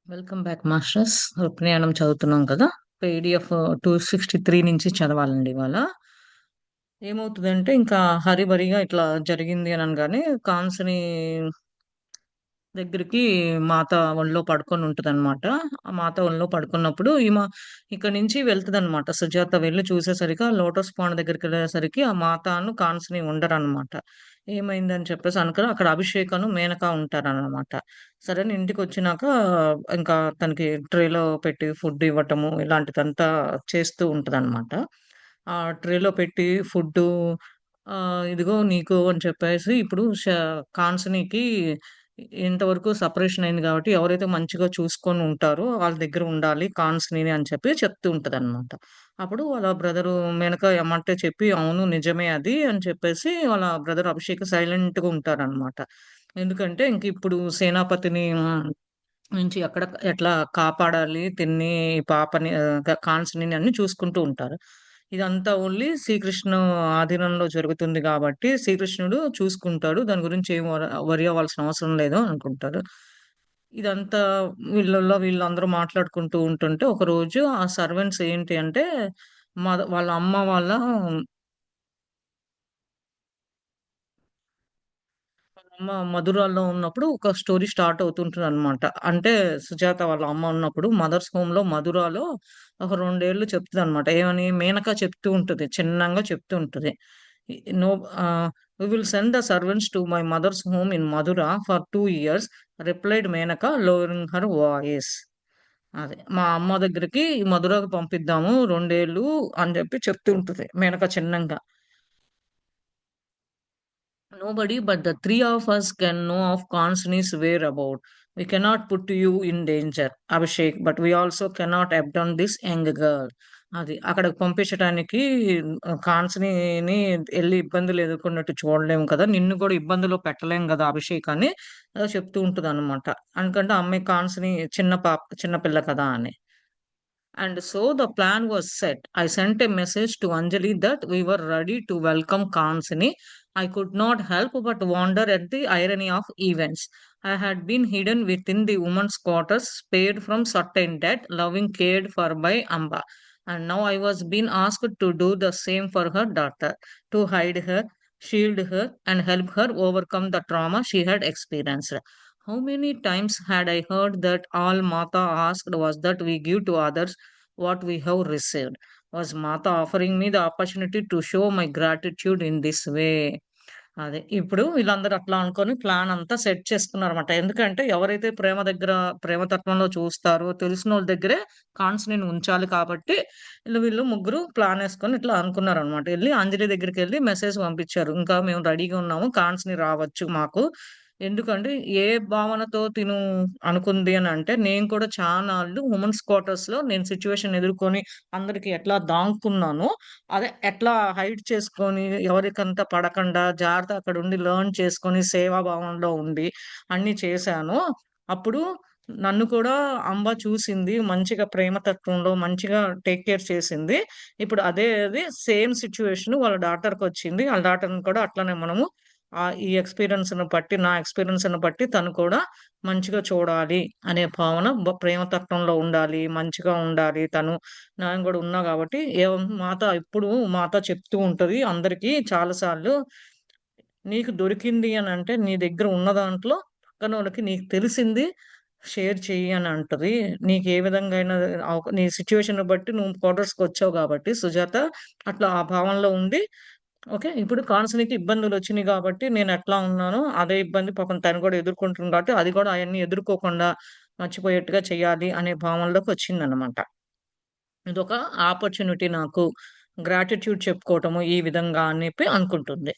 Welcome back masters. ఉపన్యానం చదువుతున్నాం కదా! PDF 263 నుంచి చదవాలండి ఇవాళ. ఏమవుతదంటే ఇంకా హరీబరీగా ఇట్లా జరిగింది అని అనగానే కాన్స్‌ని దగ్గరికి మాత ఒళ్ళో పడుకొని ఉంటదనమాట. ఆ మాత ఒళ్ళో పడుకున్నప్పుడు ఇక్కడి నుంచి వెళ్తదనమాట. సుజాత వెళ్లి చూసేసరికి ఆ లోటస్ పాండ్ దగ్గరికెళ్ళేసరికి ఆ మాతను, కాన్స్‌ని ఉండరనమాట. ఏమైందని చెప్పేసి అనుకోని అక్కడ అభిషేకను, మేనక ఉంటారనమాట. సరే అని ఇంటికొచ్చినాక ఇంకా తనకి ట్రేలో పెట్టి ఫుడ్ ఇవ్వటము ఇలాంటిదంతా చేస్తూ ఉంటదనమాట. ఆ ట్రేలో పెట్టి ఫుడ్డు ఇదిగో నీకు అని చెప్పేసి ఇప్పుడు కాన్స్‌నికి ఇంతవరకు సెపరేషన్ అయింది గాబట్టి, ఎవరైతే మంచిగా చూసుకొని ఉంటారో వాళ్ళ దగ్గర ఉండాలి కాన్స్‌ని అని చెప్పి చెప్తూ ఉంటదనమాట. అప్పుడు వాళ్ళ బ్రదరు మెనక ఎమ్మటే చెప్పి, అవును నిజమే అది అని చెప్పేసి వాళ్ళ బ్రదర్ అభిషేక్ సైలెంట్‌గా ఉంటారనమాట. ఎందుకంటే ఇంకిప్పుడు సేనాపతిని నుంచి ఎట్లా కాపాడాలి తిన్ని, ఈ పాపని కాన్స్‌ని అన్ని చూసుకుంటూ ఉంటారు. ఇదంతా ఓన్లీ శ్రీకృష్ణ ఆధీనంలో జరుగుతుంది గాబట్టి, శ్రీకృష్ణుడు చూసుకుంటాడు. దాని గురించి ఏం వరీ అవ్వాల్సిన అవసరం లేదు అనుకుంటారు. ఇదంతా వీళ్ళందరూ మాట్లాడుకుంటూ ఉంటుంటే, ఒకరోజు ఆ సర్వెంట్స్ ఏంటి అంటే, వాళ్ళ అమ్మ వాళ్ళ మధురాలో ఉన్నప్పుడు ఒక స్టోరీ స్టార్ట్ అవుతుంటదనమాట. అంటే సుజాత వాళ్ళ అమ్మ ఉన్నప్పుడు మదర్స్ హోమ్‌లో మధురాలో ఒక 2 ఏళ్ళు చెప్తదనమాట. ఏమని మేనక చెప్తూ ఉంటది. చిన్నంగా చెప్తూ ఉంటది. I know "we will send the servants to my mother's home in Mathura for 2 years" replied Menaka lowering her voice. అదే. మా అమ్మ దగ్గరికి మధురకి పంపిద్దాము 2 ఏళ్ళు అని చెప్పి చెప్తూ ఉంటది Menaka చిన్నంగా. Nobody but the three of us can know of Kansani's whereabout. We cannot put you in danger, Abhishek, but we also cannot abandon this young girl. అది అక్కడికి పంపించటానికి కాన్స్‌ని ఎళ్లి ఇబ్బందులు ఎదుర్కొన్నట్టు చూడలేము కదా! నిన్ను కూడా ఇబ్బందిలో పెట్టలేం గదా! అభిషేక్ అని చెప్తూ ఉంటదనమాట. ఎందుకంటే ఆ అమ్మాయి కాన్స్‌ని చిన్న పిల్ల కదా! అని. And so the plan was set. I sent a message to Anjali that we were ready to welcome Kansini. I could not help but wonder at the irony of events. I had been hidden within the women's quarters, spared from certain death, loving cared for by Amba. And now I was being asked to do the same for her daughter, to hide her, shield her, and help her overcome the trauma she had experienced. How many times had I heard that all Mata asked was that we give to others what we have received? Was Mata offering me the opportunity to show my gratitude in this way? అదే. ఇప్పుడు వీళ్ళందరూ అట్లా అనుకోని plan అంతా set చేసుకున్నారన్నమాట. ఎందుకంటే ఎవరైతే ప్రేమతత్వంలో చూస్తారో తెలిసినోళ్ళ దగ్గరే కాన్స్‌ని ఉంచాలి కాబట్టి వీళ్ళు ముగ్గురు ప్లానేసుకొని ఇట్లా అనుకున్నారన్నమాట. ఎళ్లి అంజలి దగ్గరికెళ్లి మెసేజ్ పంపించారు. ఇంకా మేము రెడీగా ఉన్నాము. కాన్స్‌ని రావచ్చు మాకు. ఎందుకంటే ఏ భావనతో అనుకుంది అనంటే నేను కూడా చానాళ్లు వుమెన్స్ క్వార్టర్స్‌లో నేను సిట్యుయేషన్ ఎదుర్కొని అందరికి ఎట్లా దాంకున్నానో అదే ఎట్లా హైడ్ చేసుకొని, ఎవరికంత పడకుండా జాగ్రత్తగా అక్కడుండి లెర్న్ చేసుకొని, సేవాభావంలో ఉండి అన్నీ చేశానో, అప్పుడు నన్ను కూడా అంబ చూసింది. మంచిగా ప్రేమతత్వంలో మంచిగా టేక్ కేర్ చేసింది. ఇప్పుడు అది సేమ్ సిట్యుయేషన్ వాళ్ళ డాటర్‌కొచ్చింది. ఆళ్ళ డాటర్‌ని కూడా అట్లనే మనము ఈ ఎక్స్‌పీరియన్స్‌ని బట్టి, నా ఎక్స్‌పీరియన్స్‌ని బట్టి తను కూడా మంచిగా చూడాలి అనే భావన ప్రేమతత్వంలో ఉండాలి, మంచిగా ఉండాలి తను. నేను గూడా ఉన్నా గాబట్టి మాత చెప్తూ ఉంటది అందరికి చాలా సార్లు. నీకు దొరికింది అనంటే నీ దగ్గర ఉన్న దాంట్లో పక్కనోళ్ళకి నీకు తెలిసింది షేర్ చెయ్యి అని అంటది. నీకు ఏ విధంగా అయినా నీ సిట్యుయేషన్‌ని బట్టి నువ్వు క్వార్టర్స్‌కొచ్చావు గాబట్టి సుజాత అట్లా ఆ భావనలో ఉండి ఓకే. ఇప్పుడు కాన్స్‌నికి ఇబ్బందులొచ్చినియి గాబట్టి నేనెట్లా ఉన్నానో అదే ఇబ్బంది పాపం తను గూడా ఎదుర్కొంటుంది గాబట్టి అది గూడా అయన్నీ ఎదుర్కోకుండా మర్చిపోయేట్టుగా చేయాలి అనే భావనలోకొచ్చిందనమాట. ఇదొక ఆపర్చునిటీ నాకు. గ్రాటిట్యూడ్ చెప్పుకోవటము ఈ విధంగా అని చెప్పి అనుకుంటుంది.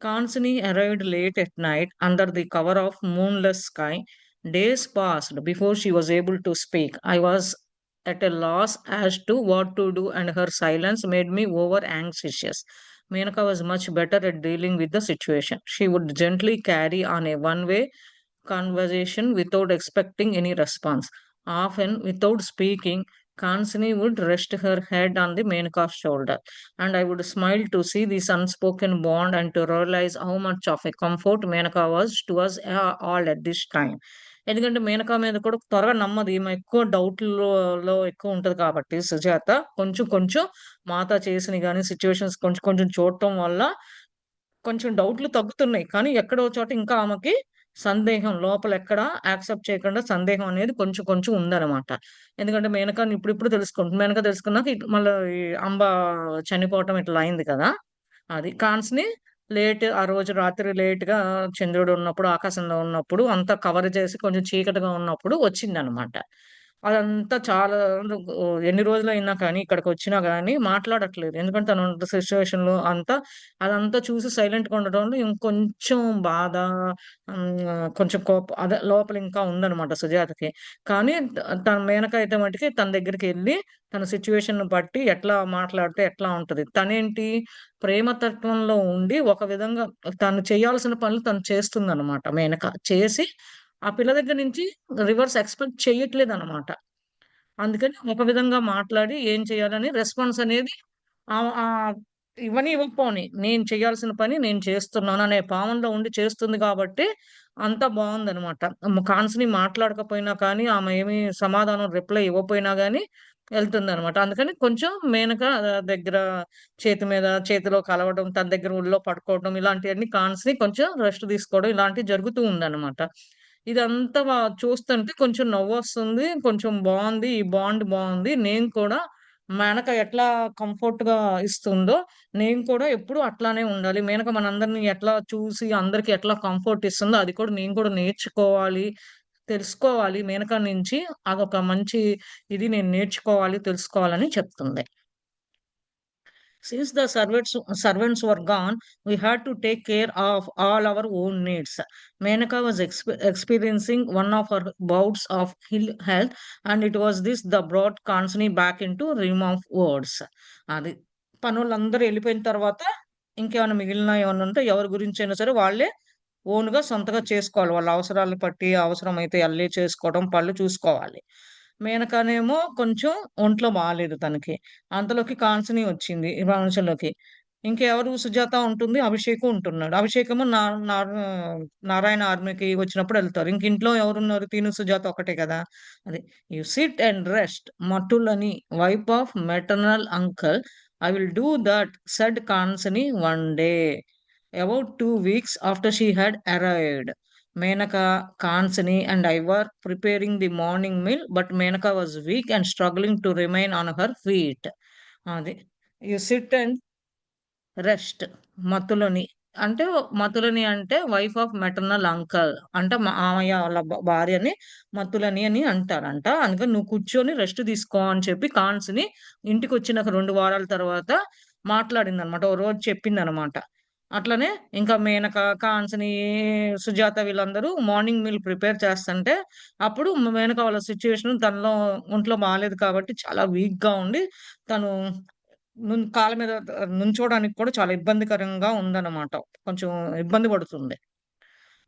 Kansini arrived late at night under the cover of moonless sky. Days passed before she was able to speak. I was at a loss as to what to do, and her silence made me over anxious. Menaka was much better at dealing with the situation. She would gently carry on a one way conversation without expecting any response. Often, without speaking, Kansini would rest her head on the Menka's shoulder, and I would smile to see this unspoken bond and to realize how much of a comfort Menaka was to us all at this time. ఎందుకంటే మేనక మీద కూడా త్వరగా నమ్మదు. ఈమె ఎక్కువ డౌట్‌లో ఎక్కువ ఉంటది కాబట్టి సుజాత. కొంచెం కొంచెం మాత చేసినయి గాని సిట్యుయేషన్స్ కొంచెం కొంచెం చూడటం వల్ల కొంచెం డౌట్‌లు తగ్గుతున్నాయి. కానీ ఎక్కడో చోట ఇంకా ఆమెకి సందేహం లోపల ఎక్కడ యాక్సెప్ట్ చేయకుండా సందేహం అనేది కొంచెం కొంచెం ఉందనమాట. ఎందుకంటే మేనకని ఇప్పుడిప్పుడు తెలుసుకుంటుంది. మేనక తెలుసుకున్నాక ఇటు మళ్ళా ఈ అంబ చనిపోవటం ఇట్లా అయింది కదా! అది. కాన్స్‌ని ఆ రోజు రాత్రి లేట్‌గా చంద్రుడు ఉన్నప్పుడు, ఆకాశంలో ఉన్నప్పుడు అంతా కవర్ చేసి కొంచెం చీకటిగా ఉన్నప్పుడు వచ్చిందనమాట. అదంతా చాలా ఎన్ని రోజులైనా కానీ ఇక్కడికొచ్చినా గాని మాట్లాడట్లేదు. ఎందుకంటే తనున్న సిట్యుయేషన్‌లో అంతా అదంతా చూసి సైలెంట్‌గా ఉండడంలో ఇంకొంచెం బాధ కొంచెం కోపం అదే లోపల ఇంకా ఉందనమాట సుజాతకి. కానీ తన మేనక అయితే మటికి తన దగ్గరికెళ్లి తన సిట్యుయేషన్‌ని బట్టి ఎట్లా మాట్లాడితే ఎట్లా ఉంటది. తనేంటి ప్రేమ తత్వంలో ఉండి ఒక విధంగా తను చేయాల్సిన పనులు తను చేస్తుందనమాట మేనక. చేసి ఆ పిల్ల దగ్గర నుంచి రివర్స్ ఎక్స్‌పెక్ట్ చెయ్యట్లేదనమాట. అందుకని ఒక విధంగా మాట్లాడి ఏం చేయాలని రెస్పాన్స్ అనేది ఆహ్, ఇవ్వని ఇవ్వకపోని నేను చేయాల్సిన పని నేను చేస్తున్నాను అనే భావనలో ఉండి చేస్తుంది కాబట్టి అంతా బావుందనమాట. కాన్స్‌ని మాట్లాడకపోయినా కానీ ఆమె ఏమి సమాధానం రిప్లై ఇవ్వకపోయినా గాని ఎళ్తుందనమాట. అందుకని కొంచెం మేనక దగ్గర చేతిలో కలవడం, తన దగ్గర ఒళ్ళో పడుకోవడం ఇలాంటియన్నీ కాన్స్‌ని కొంచెం రెస్ట్ తీసుకోవడం ఇలాంటివి జరుగుతూ ఉందనమాట. ఇదంతా చూస్తుంటే కొంచెం నవ్వొస్తుంది. కొంచెం బావుంది. ఈ బాండ్ బావుంది. నేను కూడా మేనక ఎట్లా కంఫర్ట్‌గా ఇస్తుందో, నేను కూడా ఎప్పుడూ అట్లానే ఉండాలి. మేనక మనందరిని ఎట్లా చూసి అందరికి ఎట్లా కంఫర్ట్ ఇస్తుందో, అది కూడా నేను కూడా నేర్చుకోవాలి, తెలుసుకోవాలి మేనక నుంచి. అదొక మంచి ఇది నేను నేర్చుకోవాలి, తెలుసుకోవాలని చెప్తుంది. Since the servants were gone, we had to take care of all our own needs. Menaka was experiencing one of her bouts of ill health, and it was this that brought Kansani back into realm of words. అది పనోళ్ళందరూ ఎళ్ళిపోయిన తర్వాత ఇంకేమైనా మిగిలిన ఏమన్నా ఉంటే ఎవరి గురించైనా సరే వాళ్ళే ఓన్‌గా సొంతగా చేసుకోవాలి. వాళ్ళ అవసరాలు పట్టి అవసరమైతే ఎళ్లి చేసుకోవడం, పనులు చూసుకోవాలి. మేనకనేమో కొంచెం ఒంట్లో బాలేదు తనకి. అంతలోకి కాంచని వచ్చింది ఈ ప్రపంచంలోకి. ఇంకెవరు సుజాత ఉంటుంది. అభిషేకు ఉంటున్నాడు. అభిషేకేమో నారాయణ ఆర్మీకి వచ్చినప్పుడు ఎళ్తారు. ఇంక ఇంట్లో ఎవరున్నారు? తిను, సుజాత ఒక్కటే కదా! అది. యూ సిట్ అండ్ రెస్ట్ మటులని wife of maternal uncle. I will do that said Kanchani one day. About 2 weeks after she had arrived, Menaka, Kansani, and I were preparing the morning meal, but Menaka was weak and struggling to remain on her feet. అది. You sit and rest. మతులని. అంటే మతులని అంటే wife of maternal uncle. అంటే మామయ్య వాళ్ళ భార్యని మతులని అని అంటారంట. అందుకని "నువ్వు కూర్చొని రెస్ట్ తీసుకో" అని చెప్పి కాన్స్‌ని ఇంటికొచ్చినాక 2 వారాల తర్వాత మాట్లాడిందనమాట. ఓ రోజు చెప్పిందనమాట. అట్లనే ఇంకా మేనక, కాన్స్‌ని, సుజాత వీళ్ళందరూ మార్నింగ్ మీల్ ప్రిపేర్ చేస్తంటే, అప్పుడు మేనక వాళ్ళ సిట్యుయేషన్ తనలో ఒంట్లో బాలేదు కాబట్టి చాలా వీక్‌గా ఉండి తను కాళ్ళ మీద నుంచోడానికి కూడా చాలా ఇబ్బందికరంగా ఉందన్నమాట. కొంచెం ఇబ్బంది పడుతుంది.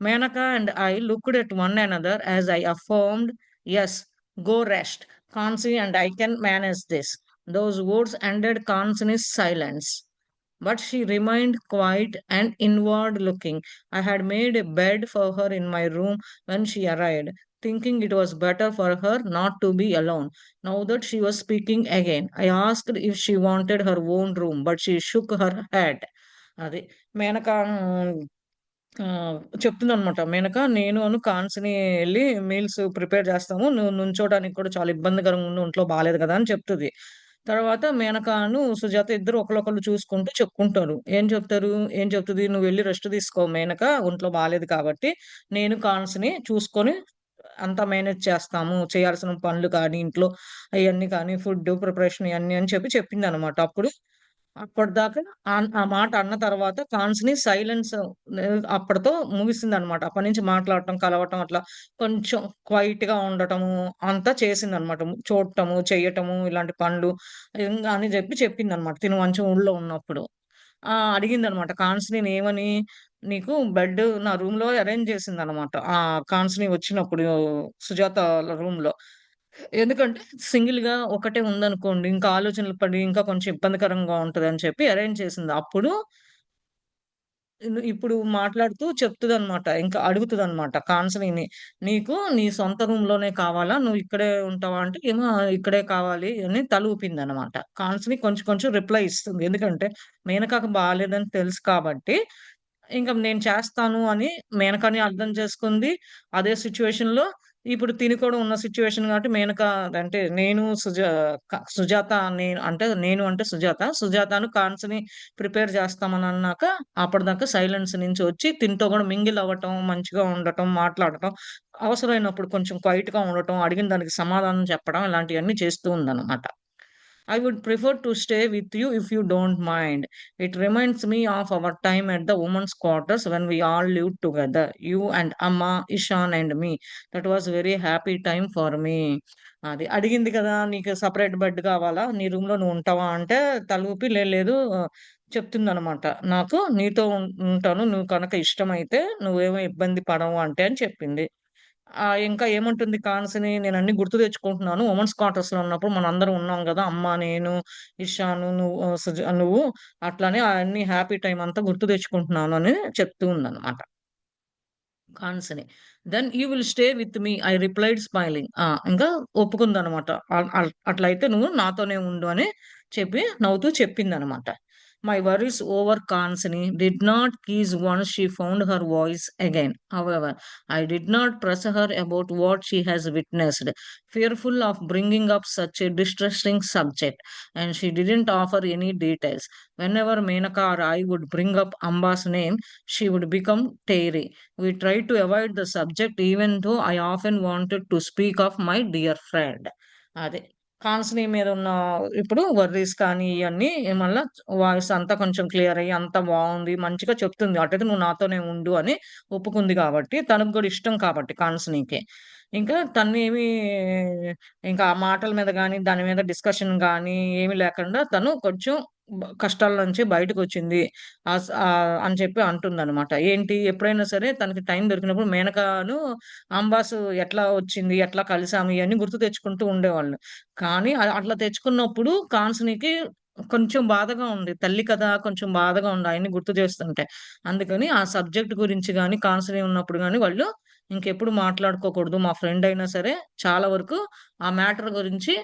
Menaka and I looked at one another as I affirmed, "Yes, go rest. Kansi and I can manage this." Those words ended Kansi's silence. But she remained quiet and inward looking. I had made a bed for her in my room when she arrived, thinking it was better for her not to be alone. Now that she was speaking again, I asked if she wanted her own room, but she shook her head. అది మేనక చెప్తుందనమాట. "మేనక నేను కాన్స్‌ని ఎళ్లి meals prepare చేస్తాము. నువ్వు నుంచోడానికి కూడా చాలా ఇబ్బందికరంగా ఉంది. ఒంట్లో బాలేదు కదా!" అని చెప్తది. తర్వాత మేనకను, సుజాత ఇద్దరు ఒకళ్ళొకళ్ళు చూసుకుంటూ చెప్పుకుంటారు. ఏం చెప్తది? "నువ్వెళ్లి రెస్ట్ తీసుకో మేనక. ఒంట్లో బాలేదు కాబట్టి. నేను కాన్స్‌ని చూసుకొని అంతా మేనేజ్ చేస్తాము. చేయాల్సిన పనులు కానీ, ఇంట్లో అయన్నీ కానీ, ఫుడ్డు ప్రిపరేషన్ ఇయన్నీ" అని చెప్పి చెప్పిందనమాట. అప్పటిదాకా ఆ మాట అన్న తర్వాత కాన్స్‌ని సైలెన్స్ అప్పటితో ముగిసిందనమాట. అప్పటినుంచి మాట్లాడటం, కలవటం అట్లా కొంచెం క్వైట్‌గా ఉండటము అంతా చేసిందనమాట. చూడటము, చెయ్యటము ఇలాంటి పనులు అని చెప్పిందనమాట. తిను మంచం ఊళ్ళో ఉన్నప్పుడు. అడిగిందనమాట కాన్స్‌నిని ఏమని, "నీకు బెడ్ నా రూమ్‌లో అరేంజ్ చేసిందనమాట." కాన్స్‌ని వచ్చినప్పుడు సుజాత వాళ్ళ రూమ్‌లో. ఎందుకంటే సింగిల్‌గా ఒకటే ఉందనుకోండి, ఇంకా ఆలోచనలు పడి ఇంకా కొంచెం ఇబ్బందికరంగా ఉంటదని చెప్పి అరేంజ్ చేసింది. అప్పుడు ఇప్పుడు మాట్లాడుతూ చెప్తదనమాట. ఇంకా అడుగుతదనమాట కాన్సనీని. "నీకు నీ సొంత రూమ్‌లోనే కావాలా? నువ్వు ఇక్కడే ఉంటావా?" అంటే, "ఏమో ఇక్కడే కావాలి" అని తల ఊపిందనమాట. కాన్సనీ కొంచెం కొంచెం రిప్లై ఇస్తుంది. ఎందుకంటే మేనకకి బాలేదని తెలుసు కాబట్టి, ఇంక నేను చేస్తాను అని మేనకని అర్థం చేసుకుంది. అదే సిట్యుయేషన్‌లో ఇప్పుడు తిను కూడా ఉన్న సిట్యుయేషన్ కాబట్టి మేనక అంటే నేను సుజాత నేను అంటే సుజాత. సుజాతను కాన్స్‌ని ప్రిపేర్ చేస్తామనన్నాక అప్పటిదాకా సైలెన్స్ నుంచి వచ్చి తినతో గూడా మింగిల్ అవ్వటం, మంచిగా ఉండటం, మాట్లాడటం, అవసరమైనప్పుడు కొంచెం క్వైట్‌గా ఉండటం, అడిగిన దానికి సమాధానం చెప్పడం ఇలాంటియన్నీ చేస్తూ ఉందనమాట. I would prefer to stay with you if you don't mind. It reminds me of our time at the women's quarters when we all lived together. You and Amma, Ishan and me. That was very happy time for me. అది అడిగింది కదా! నీకు separate bed కావాలా? నీ రూమ్‌లో నువ్వు ఉంటావా? అంటే తల ఊపి లేదు చెప్తుందనమాట. నాకు నీతో ఉంటాను. నువ్వు కనుక ఇష్టమైతే నువ్వేమి ఇబ్బంది పడవు అంటే అని చెప్పింది. ఇంకా ఏముంటుంది కాన్స్‌ని నేనన్నీ గుర్తు తెచ్చుకుంటున్నాను. వుమెన్స్ క్వార్టర్స్‌లో ఉన్నప్పుడు మనందరం ఉన్నాం గదా! అమ్మ, నేను, ఇషాను, నువ్వు అట్లనే అన్ని హ్యాపీ టైమ్ అంతా గుర్తు తెచ్చుకుంటున్నాను అని చెప్తూ ఉందనమాట. Kansani. "Then you will stay with me" I replied smiling. ఇంకా ఒప్పుకుందనమాట. అట్లయితే నువ్వు నాతోనే ఉండు అని చెప్పి నవ్వుతూ చెప్పిందనమాట. My worries over Kansani did not ease once she found her voice again. However, I did not press her about what she has witnessed, fearful of bringing up such a distressing subject, and she didn't offer any details. Whenever Menaka or I would bring up Amba's name, she would become teary. We tried to avoid the subject even though I often wanted to speak of my dear friend. అదే. కాన్స్‌ని మీద ఉన్న ఇప్పుడు worries కానీ ఇయన్నీ మళ్ళా voice అంతా కొంచెం clear అయ్యి అంతా బావుంది. మంచిగా చెప్తుంది. అటైతే నువ్వు నాతోనే ఉండు అని ఒప్పుకుంది కాబట్టి, తనకు గూడా ఇష్టం కాబట్టి కాన్స్‌నికి. ఇంకా తనేమి ఇంకా ఆ మాటల మీద గాని, దాని మీద డిస్కషన్ గాని ఏమి లేకుండా తను కొంచెం కష్టాల నుంచి బయటకొచ్చింది. అని చెప్పి అంటుందనమాట. ఏంటి ఎప్పుడైనా సరే తనకి టైం దొరికినప్పుడు మేనకను, అంబాసు ఎట్లా వచ్చింది, ఎట్లా కలిసాము ఇయన్నీ గుర్తు తెచ్చుకుంటూ ఉండేవాళ్ళు. కానీ అట్లా తెచ్చుకున్నప్పుడు కాన్స్‌నికి కొంచెం బాధగా ఉంది. తల్లి కదా! కొంచెం బాధగా ఉంది అయన్నీ గుర్తు చేస్తుంటే. అందుకని ఆ సబ్జెక్ట్ గురించి గాని, కాన్స్‌ని ఉన్నప్పుడు గాని వాళ్ళు ఇంకెప్పుడు మాట్లాడుకోకూడదు. మా ఫ్రెండ్ అయినా సరే చాలా వరకు ఆ మ్యాటర్ గురించి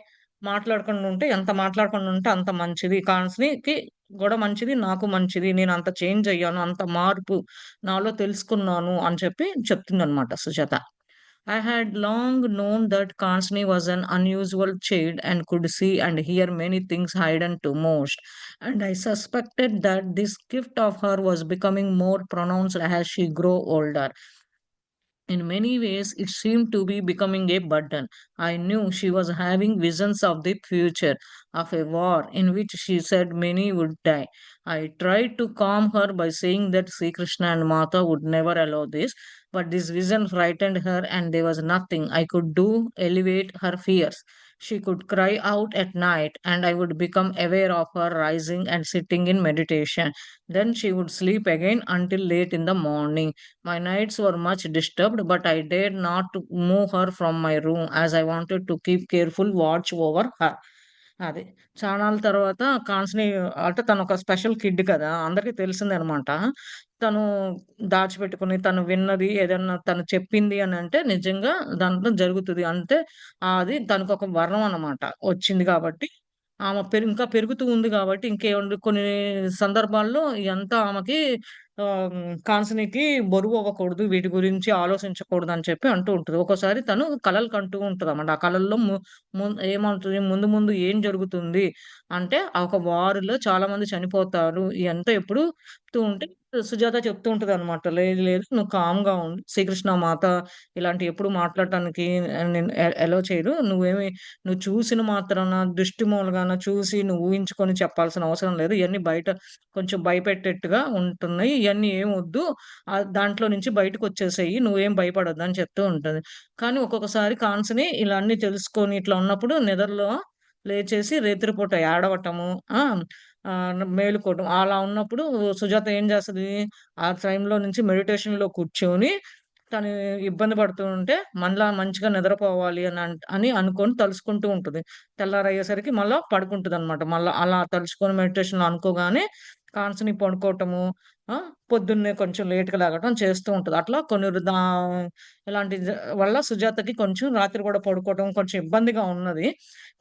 మాట్లాడకుండా ఉంటే ఎంత మాట్లాడకుండా ఉంటే అంత మంచిది. కాన్స్‌నికి గూడా మంచిది. నాకు మంచిది. నేనంత చేంజ్ అయ్యాను. అంత మార్పు నాలో తెలుసుకున్నాను అని చెప్పి చెప్తుందనమాట Sujatha. I had long known that Kansni was an unusual child and could see and hear many things hidden to most, and I suspected that this gift of her was becoming more pronounced as she grew older. In many ways, it seemed to be becoming a burden. I knew she was having visions of the future, of a war in which she said many would die. I tried to calm her by saying that Sri Krishna and Mata would never allow this, but this vision frightened her, and there was nothing I could do alleviate her fears. She could cry out at night, and I would become aware of her rising and sitting in meditation. Then she would sleep again until late in the morning. My nights were much disturbed, but I dared not to move her from my room as I wanted to keep careful watch over her. అది. చానాళ్ళ తర్వాత కాన్స్‌ని అంటే తనొక special kid కదా! అందరికి తెలిసిందనమాట. తను దాచిపెట్టుకొని తను విన్నది ఏదన్నా తను చెప్పింది అనంటే నిజంగా దాంట్లో జరుగుతది. అంటే అది తనకొక వరం అన్నమాట. వచ్చింది కాబట్టి ఆమె ఇంకా పెరుగుతూ ఉంది గాబట్టి ఇంకేముంది కొన్ని సందర్భాల్లో ఇయంతా ఆమెకి కాన్సనికి బరువవ్వకూడదు. వీటి గురించి ఆలోచించకూడదని చెప్పి అంటూ ఉంటది. ఒక్కోసారి తను కలలు కంటూ ఉంటదన్నమాట. ఆ కలల్లో ఏమంటది ముందు ముందు ఏం జరుగుతుంది అంటే, ఆ ఒక వార్‌లో చాలామంది చనిపోతారు. ఇయంతా ఎప్పుడు చెప్తూ ఉంటే సుజాత చెప్తూ ఉంటదన్నమాట. లేదు లేదు నువ్వు కామ్‌గా ఉండు. శ్రీకృష్ణ మాత ఇలాంటియి ఎప్పుడు మాట్లాడటానికి నేను అలో చేయరు. నువ్వు చూసిన మాత్రాన దృష్టి మూలగాన చూసి నువ్వు ఊహించుకొని చెప్పాల్సిన అవసరం లేదు. ఇయన్నీ బయట కొంచెం భయపెట్టేట్టుగా ఉంటున్నాయి. ఇయన్నీ ఏమొద్దు. దాంట్లో నుంచి బయటకొచ్చేసేయి. నువ్వేం భయపడొద్దని చెప్తూ ఉంటది. కానీ ఒక్కొక్కసారి కాన్స్‌ని ఇలా అన్నీ తెలుసుకొని ఇట్లా ఉన్నప్పుడు నిద్రలో లేచేసి రేత్రిపూట ఏడవటము. ఆ! మేలుకోవటం. అలా ఉన్నప్పుడు సుజాత ఏం చేస్తది? ఆ టైంలో నుంచి మెడిటేషన్‌లో కూర్చొని తను ఇబ్బంది పడుతూ ఉంటే మళ్ళా మంచిగా నిద్రపోవాలి అని అనుకోని తలుసుకుంటూ ఉంటది. తెల్లారయ్యేసరికి మళ్ళా పడుకుంటదనమాట. మళ్ళా అలా తలుచుకొని మెడిటేషన్‌లో అనుకోగానే కాన్స్‌ని పడుకోవటము. ఆ! పొద్దున్నే కొంచెం లేట్‌గా లెగటం చేస్తూ ఉంటది. అట్లా కొన్ని ఇలాంటి వల్ల సుజాతకి కొంచెం రాత్రి గూడా పడుకోవడం కొంచెం ఇబ్బందిగా ఉన్నది.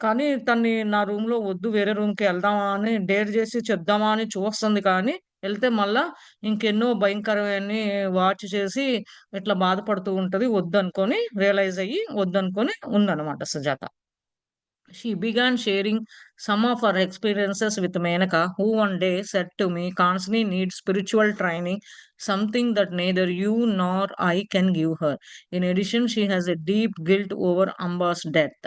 కానీ తనని నా రూమ్‌లో వద్దు వేరే రూమ్‌కి ఎళ్దామా అని డేర్ జేసి చెప్దామా అని చూస్తుంది కానీ, ఎళ్తే మళ్ళా ఇంకెన్నో భయంకరమైనయి వాచ్ చేసి ఇట్లా బాధపడుతూ ఉంటది. వద్దనుకోని రియలైజ్ అయ్యి వద్దనుకోని ఉందనమాట Sujatha. She began sharing some of her experiences with Menaka, who one day said to me, Kansini needs spiritual training, something that neither you nor I can give her. In addition, she has a deep guilt over Amba's death.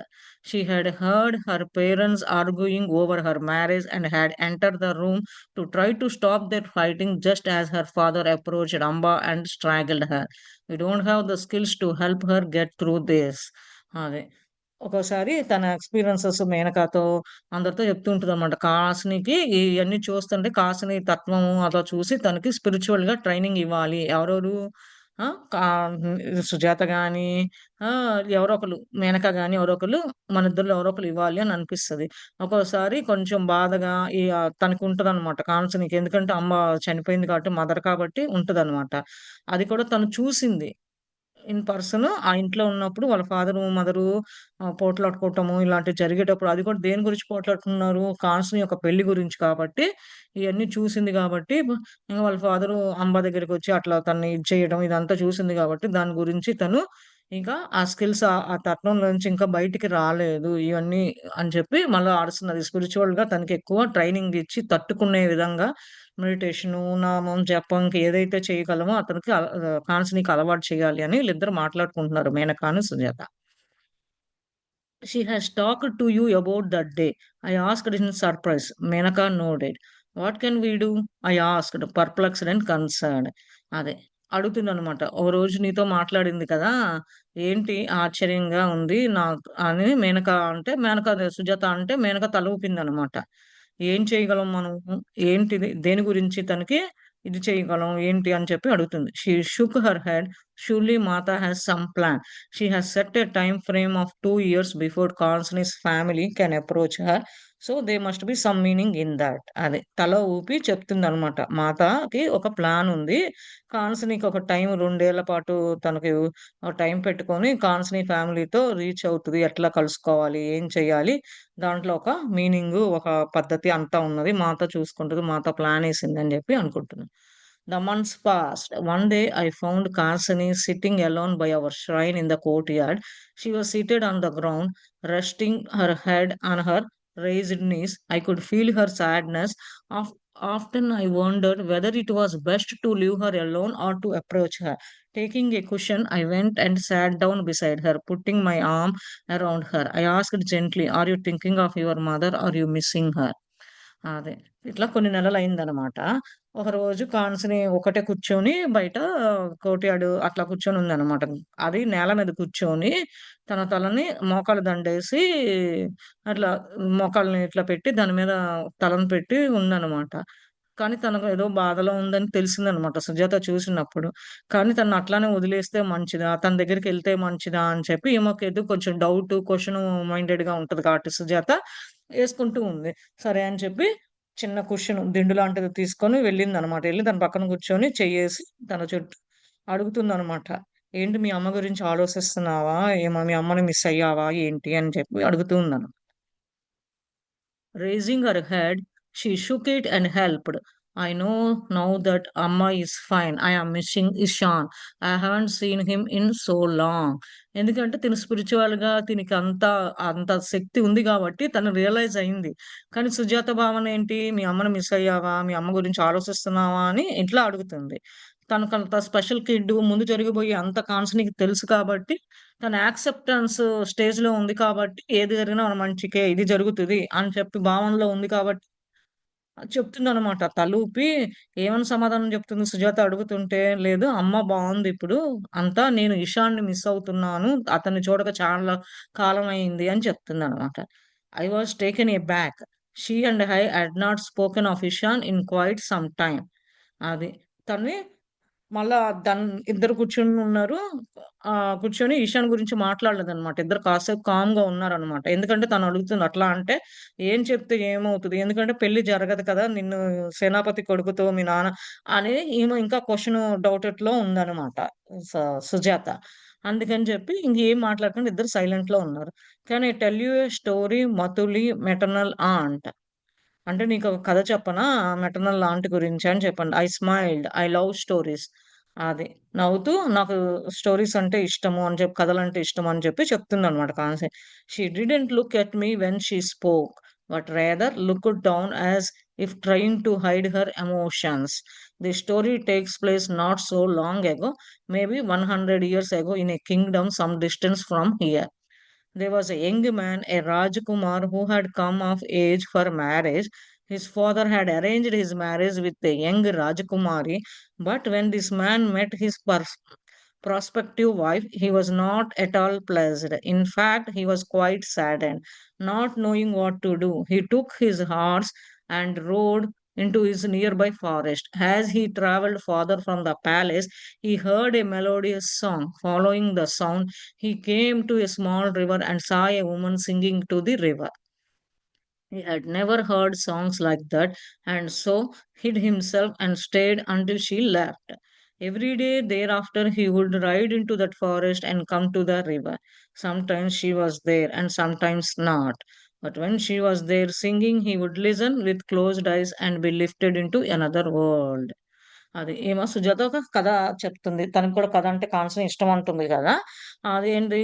She had heard her parents arguing over her marriage and had entered the room to try to stop their fighting just as her father approached Amba and strangled her. We don't have the skills to help her get through this. అదే. ఒక్కోసారి తన experiences మేనకతో అందరితో చెప్తూ ఉంటదనమాట. కాసినికి ఇయన్నీ చూస్తుంటే కాసిని తత్వము అలా చూసి తనకి స్పిరిచ్యువల్‌గా ట్రైనింగ్ ఇవ్వాలి. ఎవరెవరు ఆ! కా సుజాత గాని ఎవరో ఒకళ్ళు మేనక గాని ఎవరో ఒకళ్ళు మన ఇద్దరిలో ఎవరో ఒకళ్ళు ఇవ్వాలి అని అనిపిస్తది. ఒక్కోసారి కొంచెం బాధగా తనకుంటదనమాట కాన్సినికి. ఎందుకంటే అమ్మ చనిపోయింది కాబట్టి మదర్ కాబట్టి ఉంటదనమాట. అది కూడా తను చూసింది. ఇన్ పర్సన్ ఆ ఇంట్లో ఉన్నప్పుడు వాళ్ళ ఫాదరు, మదరు పోట్లాడుకోవటము ఇలాంటివి జరిగేటప్పుడు అది కూడా దేని గురించి పోట్లాడుకున్నారు? కాన్స్‌ని యొక్క పెళ్లి గురించి కాబట్టి, ఇయన్నీ చూసింది గాబట్టి, ఇంగ వాళ్ళ ఫాదరు అంబ దగ్గరికొచ్చి అట్లా తనని ఇది చేయడం ఇదంతా చూసింది గాబట్టి, దాని గురించి తను ఇంకా ఆ స్కిల్స్ ఆ తత్వంలోంచి ఇంకా బయటికి రాలేదు. ఇవన్నీ అని చెప్పి మళ్ళా అరుస్తున్నది. స్పిరిచ్యువల్‌గా తనకెక్కువ ట్రైనింగ్ ఇచ్చి తట్టుకునే విధంగా మెడిటేషను, నామం, జపం ఇంక ఏదైతే చేయగలమో అతనికి కాన్స్‌నికి అలవాటు చేయాలి అని వీళ్ళిద్దరూ మాట్లాడుకుంటున్నారు మేనకాను, Sujatha. She has talked to you about that day. I asked in surprise. Menaka nodded. What can we do? I asked, perplexed and concerned. అదే. అడుగుతుందనమాట. "ఓ రోజు నీతో మాట్లాడింది కదా! ఏంటి ఆశ్చర్యంగా ఉంది అని మేనక అంటే, సుజాత అంటే మేనక తల ఊపిందనమాట. ఏం చేయగలం మనము? ఏంటిది? దేని గురించి తనకి ఇది చేయగలం? ఏంటి? అని చెప్పి అడుగుతుంది. She shook her head. Surely Mata has some plan. She has set a time frame of 2 years before Constant's family can approach her. So there must be some meaning in that. అదే. తల ఊపి చెప్తుందనమాట. మాతకి ఒక plan ఉంది. కాన్సనీకి ఒక time 2 ఏళ్ల పాటు తనకి టైం పెట్టుకొని కాన్సనీ ఫ్యామిలీతో రీచ్ అవుతది. ఎట్లా కలుసుకోవాలి? ఏం చేయాలి? దాంట్లో ఒక మీనింగు, ఒక పద్ధతి అంతా ఉన్నది. మాత చూసుకుంటది. మాత ప్లానేసిందని జెప్పి అనుకుంటున్నా. The months passed. One day I found Karsani sitting alone by our shrine in the courtyard. She was seated on the ground, resting her head on her raised knees. I could feel her sadness. Often I wondered whether it was best to leave her alone or to approach her. Taking a cushion, I went and sat down beside her, putting my arm around her. I asked gently, Are you thinking of your mother? Are you missing her? అదే. ఇట్లా కొన్ని నెలలయిందనమాట. ఒకరోజు కాన్స్‌ని ఒకటే కూర్చొని బయట courtyard అట్లా కూర్చొనుందనమాట. అది నేల మీద కూర్చొని తన తలని మోకాళ్ళ దండేసి అట్లా మోకాళ్ళని ఇట్లా పెట్టి దాని మీద తలను పెట్టి ఉందనమాట. కానీ తనకు ఏదో బాధలో ఉందని తెలిసిందనమాట సుజాత చూసినప్పుడు. కానీ తనని అట్లానే వదిలేస్తే మంచిదా? తన దగ్గరికెళ్తే మంచిదా? అని చెప్పి ఈమెకేదో కొంచెం క్వెషన్ మైండెడ్‌గా ఉంటది కాబట్టి సుజాత యేసుకుంటూ ఉంది. సరే అని చెప్పి చిన్న కుషన్ దిండు లాంటిది తీసుకొని వెళ్ళిందనమాట. ఎళ్లి తన పక్కన కూర్చొని చెయ్యేసి తన చుట్టూ అడుగుతుందనమాట. "ఏంటి మీ అమ్మ గురించి ఆలోచిస్తున్నావా? మీ అమ్మని మిస్ అయ్యావా ఏంటి?" అని చెప్పి అడుగుతూ ఉందనమాట. Raising her head, she shook it and helped. I know now that Amma is fine. I am missing Ishan. I haven't seen him in so long. ఎందుకంటే తిను స్పిరిచువల్‌గా అంత శక్తి ఉంది గాబట్టి తను రియలైజ్ అయింది. కానీ సుజాత భావన ఏంటి? మీ అమ్మని మిస్ అయ్యావా? మీ అమ్మ గురించి ఆలోచిస్తున్నావా? అని ఇట్లా అడుగుతుంది. తనకంత స్పెషల్ కిడ్ ముందు జరగబోయే అంత కాన్స్ తెలుసు కాబట్టి తను యాక్సెప్టెన్స్ స్టేజ్‌లో ఉంది కాబట్టి, ఏది జరిగినా మన మంచికే, ఇది జరుగుతది అని చెప్పి భావనలో ఉంది కాబట్టి చెప్తుందనమాట. తలూపి ఏమని సమాధానం చెప్తుంది సుజాత అడుగుతుంటే, "లేదు అమ్మ బావుందిప్పుడు. అంతా నేను ఇషాన్‌ని మిస్ అవుతున్నాను. అతన్ని చూడక చాలా కాలమయింది" అని చెప్తుందనమాట. I was taken aback. She and I had not spoken of Ishan in quite some time. అది. తన్ని మళ్ళా దాన్ ఇద్దరు కూర్చొని ఉన్నారు. కూర్చొని ఈశాన్ గురించి మాట్లాడలేదనమాట. ఇద్దరు కాసేపు కామ్‌గా ఉన్నారనమాట. ఎందుకంటే తను అడుగుతుంది అట్లా అంటే, "ఏం చెప్తే ఏమవుతది? ఎందుకంటే పెళ్లి జరగదు కదా! నిన్ను సేనాపతి కొడుకుతో మీ నాన్న" అని ఈమె ఇంకా క్వెషన్ డౌటెడ్‌లో ఉందనమాట. స సుజాత. అందుకని చెప్పి ఇంకేం మాట్లాడకుండా ఇద్దరు సైలెంట్‌లో ఉన్నారు. "Can I tell you a story Matuli maternal aunt" అంటే నీకొక కథ చెప్పనా? మెటర్నల్ ఆంట్ గురించి అని చెప్పండి. I smiled. I love stories. అది. నవ్వుతూ నాకు స్టోరీస్ అంటే ఇష్టము అని చెప్పి, కథలంటే ఇష్టం అని చెప్పి చెప్తుందనమాట Kanse she didn't look at me when she spoke. But rather looked down as if trying to hide her emotions. The story takes place not so long ago, maybe 100 years ago in a kingdom some distance from here. There was a young man, a Rajkumar, who had come of age for marriage. His father had arranged his marriage with a young Rajkumari, but when this man met his prospective wife, he was not at all pleased. In fact, he was quite saddened, not knowing what to do. He took his horse and rode into his nearby forest. As he traveled farther from the palace, he heard a melodious song. Following the sound, he came to a small river and saw a woman singing to the river. He had never heard songs like that, and so hid himself and stayed until she left. Every day thereafter, he would ride into that forest and come to the river. Sometimes she was there, and sometimes not. But when she was there singing, he would listen with closed eyes and be lifted into another world. అది. ఈమె సుజాత ఒక కథ చెప్తుంది. తనకు కూడా కథ అంటే కాన్స్‌ని ఇష్టం అంటుంది గదా! అదేంటి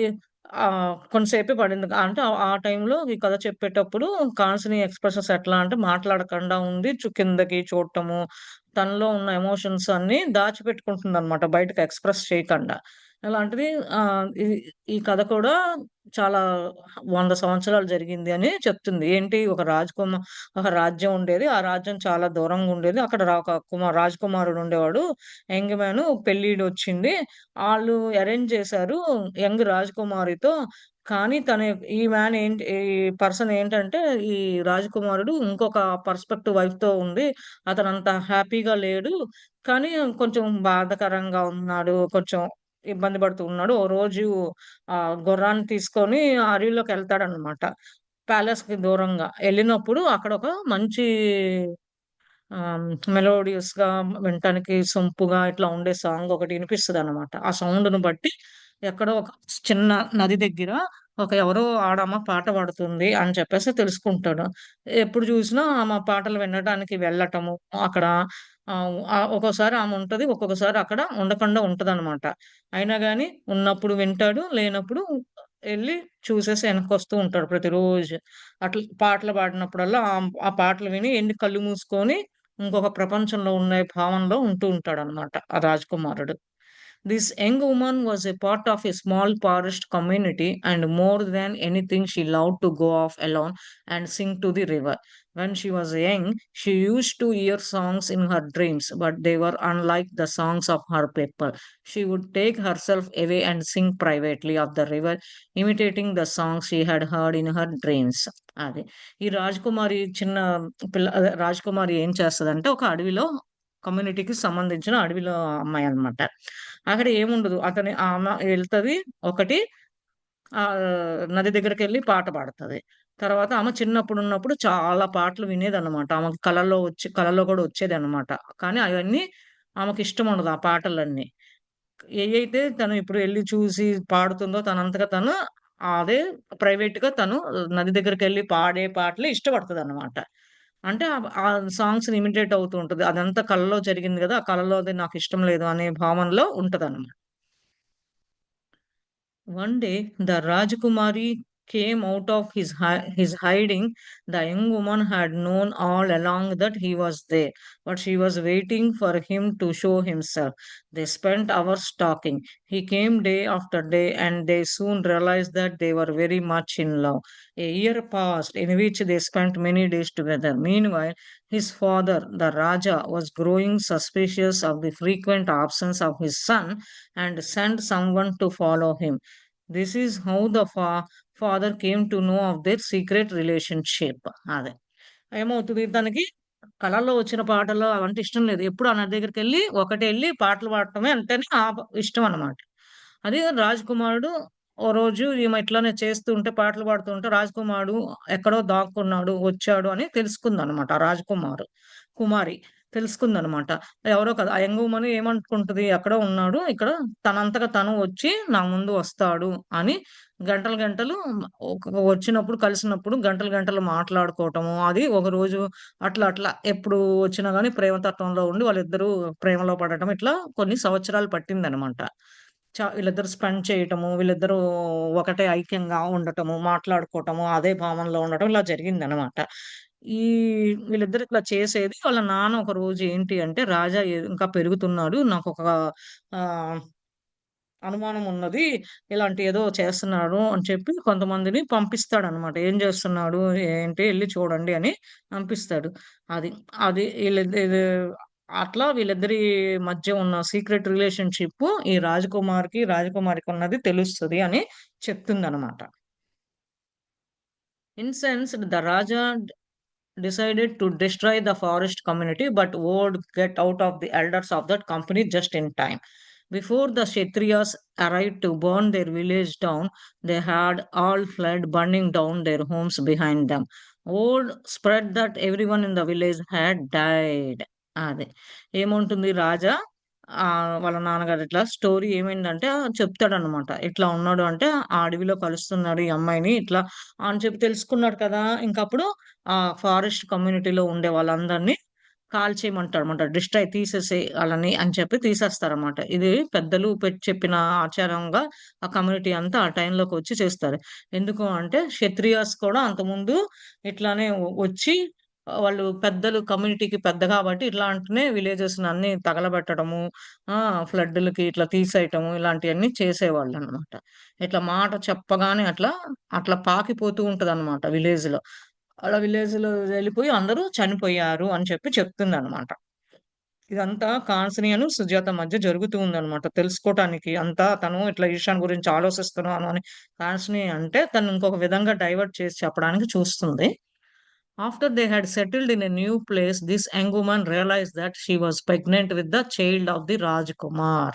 కొంతసేపే పడింది. అంటే ఆ టైంలో ఈ కథ చెప్పేటప్పుడు కాన్స్‌ని ఎక్స్‌ప్రెషన్స్ ఎట్లా అంటే మాట్లాడకుండా ఉంది. కిందకి చూడటము, తనలో ఉన్న ఎమోషన్స్ అన్నీ దాచిపెట్టుకుంటుందనమాట. బయటకి ఎక్స్‌ప్రెస్ చేయకండా. అలాంటిది ఈ ఈ కథ కూడా చాలా 100 సంవత్సరాలు జరిగింది అని చెప్తుంది. ఏంటి ఒక రాజ్యం ఉండేది. ఆ రాజ్యం చాలా దూరంగా ఉండేది. అక్కడ ఒక రాజకుమారుడు ఉండేవాడు. యంగ్ మ్యాన్ పెళ్ళిడొచ్చింది. ఆళ్ళు అరేంజ్ చేశారు యంగ్ రాజకుమారితో. కానీ ఈ మ్యాన్ ఏంటి ఈ పర్సన్ ఏంటంటే ఈ రాజకుమారుడు ఇంకొక పర్స్పెక్టివ్ వైఫ్‌తో ఉంది. అతనంత హ్యాపీగా లేడు. కానీ కొంచెం బాధాకరంగా ఉన్నాడు. కొంచెం ఇబ్బంది పడుతూ ఉన్నాడు. ఓ రోజు గుర్రాన్ని తీసుకొని అడవిలోకెళ్తాడనమాట. ప్యాలెస్‌కి దూరంగా. ఎళ్ళినప్పుడు అక్కడొక మంచి మెలోడియస్‌గా వినటానికి సొంపుగా ఇట్లా ఉండే సాంగ్ ఒకటి ఇనిపిస్తదనమాట. ఆ సౌండ్‌ని బట్టి ఎక్కడో ఒక చిన్న నది దగ్గర ఎవరో ఆడమ్మ పాట పాడుతుంది అని చెప్పేసి తెలుసుకుంటాడు. ఎప్పుడు చూసినా ఆమె పాటలు వినడానికి వెళ్ళటము, అక్కడ ఒక్కోసారి ఆమె ఉంటది. ఒక్కొక్కసారి అక్కడ ఉండకుండా ఉంటదనమాట. అయినా గాని ఉన్నప్పుడు వింటాడు. లేనప్పుడు ఎళ్లి చూసేసి ఎనక్కొస్తూ ఉంటాడు ప్రతిరోజు. అట్లా పాటలు పాడినప్పుడల్లా ఆ పాటలు విని కళ్ళు మూసుకొని ఇంకొక ప్రపంచంలో ఉండే భావనలో ఉంటూ ఉంటాడనమాట ఆ రాజకుమారుడు. This young woman was a part of a small forest community, and more than anything, she loved to go off alone and sing to the river. When she was young, she used to hear songs in her dreams, but they were unlike the songs of her people. She would take herself away and sing privately of the river, imitating the songs she had heard in her dreams. అది. ఈ రాజకుమారి రాజకుమారి ఏం చేస్తదంటే ఒక అడవిలో కమ్యూనిటీకి సంబంధించిన అడవిలో అమ్మాయన్నమాట. అక్కడ ఏముండదు. ఆమె ఎళ్తది ఒకటి నది దగ్గరికెళ్ళి పాట పాడతది. తర్వాత ఆమె చిన్నప్పుడున్నప్పుడు చాలా పాటలు వినేదన్నమాట. ఆమెకు కలలో గూడా వచ్చేదన్నమాట. కానీ అవన్నీ ఆమెకిష్టముండదు ఆ పాటలన్నీ. ఏయైతే తను ఇప్పుడు ఎళ్లి చూసి పాడుతుందో తనంతట తను అదే ప్రైవేట్‌గా తను నది దగ్గరికెళ్ళి పాడే పాటలే ఇష్టపడతదనమాట. అంటే ఆ సాంగ్స్‌ని ఇమిటేట్ అవుతూ ఉంటది. అదంతా కలలో జరిగింది గదా! ఆ కలలోది నాకిష్టం లేదు అనే భావనలో ఉంటదనమాట. One day, the Rajkumari came out of his hiding. The young woman had known all along that he was there, but she was waiting for him to show himself. They spent hours talking. He came day after day, and they soon realized that they were very much in love. A year passed, in which they spent many days together. Meanwhile, his father, the Raja, was growing suspicious of the frequent absence of his son and sent someone to follow him. This is how the father came to know of their secret relationship. అదే. ఏమవుతది తనకి కళల్లో వచ్చిన పాటలు అవంటే ఇష్టం లేదు. ఎప్పుడు ఆ నది దగ్గరికెళ్ళి ఒకటెళ్ళి పాటలు పాడటమే అంటేనే ఇష్టం అన్నమాట. అదే రాజకుమారుడు ఓ రోజు ఈమె ఇట్లనే చేస్తూ ఉంటే పాటలు పాడుతూ ఉంటే రాజకుమారుడు ఎక్కడో దాక్కున్నాడు, వచ్చాడు అని తెలుసుకుందన్నమాట ఆ కుమారి తెలుసుకుందన్నమాట. ఎవరో కాదు ఆ యంగ్ వుమన్ ఏమనుకుంటది ఎక్కడో ఉన్నాడు. ఇక్కడ తనంతట తను వచ్చి నా ముందు వస్తాడు అని గంటలు గంటలు వచ్చినప్పుడు కలిసినప్పుడు గంటలు గంటలు మాట్లాడుకోవటము. అది ఒకరోజు అట్లా ఎప్పుడు వచ్చినా గాని ప్రేమ తత్వంలో ఉండి వాళ్ళిద్దరూ ప్రేమలో పడటం ఇట్లా కొన్ని సంవత్సరాలు పట్టిందనమాట. వీళ్ళిద్దరూ స్పెండ్ చేయటము, వీళ్ళిద్దరూ ఒకటే ఐక్యంగా ఉండటము, మాట్లాడుకోవటము, అదే భావనలో ఉండటం ఇలా జరిగిందనమాట. ఈ వీళ్ళిద్దరు ఇట్లా చేసేది వాళ్ళ నాన్న ఒకరోజు ఏంటి అంటే, "రాజా ఇంకా పెరుగుతున్నాడు. నాకొక ఆహ్, అనుమానం ఉన్నది. ఇలాంటి ఏదో చేస్తున్నాడు" అని చెప్పి కొంతమందిని పంపిస్తాడనమాట. "ఏం చేస్తున్నాడు? ఏంటి? ఎళ్లి చూడండి" అని పంపిస్తాడు. అది. అది ఇది అట్లా వీళ్ళిద్దరి మధ్య ఉన్న సీక్రెట్ రిలేషన్‌షిప్పు ఈ రాజకుమారికున్నది తెలుస్తది అని చెప్తుందనమాట. Incensed the raja decided to destroy the forest community but would get out of the elders of that company just in time. Before the Kshatriyas arrived to burn their village down, they had all fled, burning down their homes behind them. Word spread that everyone in the village had died. అదే ఏముంటుంది రాజా వాళ్ళ నాన్నగారు ఇట్లా story ఏమైందంటే చెప్తాడనమాట. ఇట్లా ఉన్నాడు అంటే ఆ అడవిలో కలుస్తున్నాడు ఈ అమ్మాయిని ఇట్లా అని చెప్పి తెలుసుకున్నాడు కదా! ఇంకప్పుడు ఫారెస్ట్ కమ్యూనిటీలో ఉండే వాళ్ళందరిని కాల్చేయమంటాడన్నమాట. డిస్ట్రాయ్ తీసేసేయి ఆళ్ళని అని చెప్పి తీసేస్తారన్నమాట. ఇది పెద్దలు చెప్పిన ఆచారంగా ఆ కమ్యూనిటీ అంతా ఆ టైంలోకొచ్చి చేస్తారు. ఎందుకు అంటే క్షత్రియాస్ కూడా అంతకుముందు ఇట్లానే వచ్చి వాళ్ళు పెద్దలు కమ్యూనిటీకి పెద్ద కాబట్టి ఇట్లాంటినే విలేజెస్‌ని అన్నీ తగలబెట్టడము, ఫ్లడ్‌లకి ఇట్లా తీసేయటము ఇలాంటియన్నీ చేసేవాళ్ళన్నమాట. ఇట్లా మాట చెప్పగానే అట్లా పాకిపోతూ ఉంటదన్నమాట విలేజ్‌లో. అలా విలేజ్‌లో వెళ్ళిపోయి అందరూ చనిపోయారు అని చెప్పి చెప్తుందనమాట. ఇదంతా కాన్సిని సుజాత మధ్య జరుగుతూ ఉందనమాట. తెలుసుకోటానికి అంతా తను ఇట్లా ఈ విషయం గురించి ఆలోచిస్తున్నాను అని కాన్సిని అంటే తను ఇంకొక విధంగా డైవర్ట్ చేసి చెప్పడానికి చూస్తుంది. After they had settled in a new place, this young woman realized that she was pregnant with the child of the Rajkumar.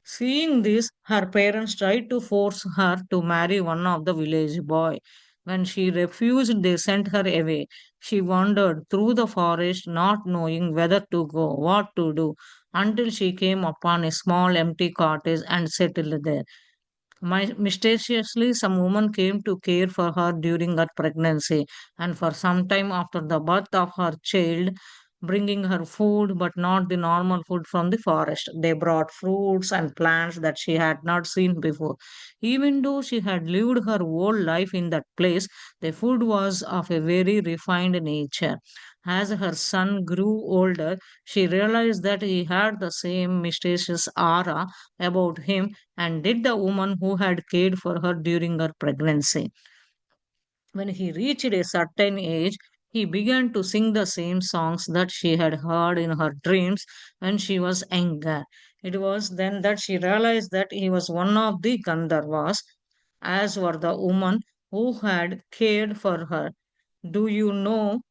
Seeing this, her parents tried to force her to marry one of the village boy. When she refused, they sent her away. She wandered through the forest, not knowing whether to go, what to do, until she came upon a small empty cottage and settled there. Mysteriously, some woman came to care for her during her pregnancy and for some time after the birth of her child, bringing her food, but not the normal food from the forest. They brought fruits and plants that she had not seen before. Even though she had lived her whole life in that place, the food was of a very refined nature. As her son grew older, she realized that he had the same mysterious aura about him and did the woman who had cared for her during her pregnancy. When he reached a certain age, he began to sing the same songs that she had heard in her dreams when she was younger. It was then that she realized that he was one of the Gandharvas, as were the woman who had cared for her. Do you know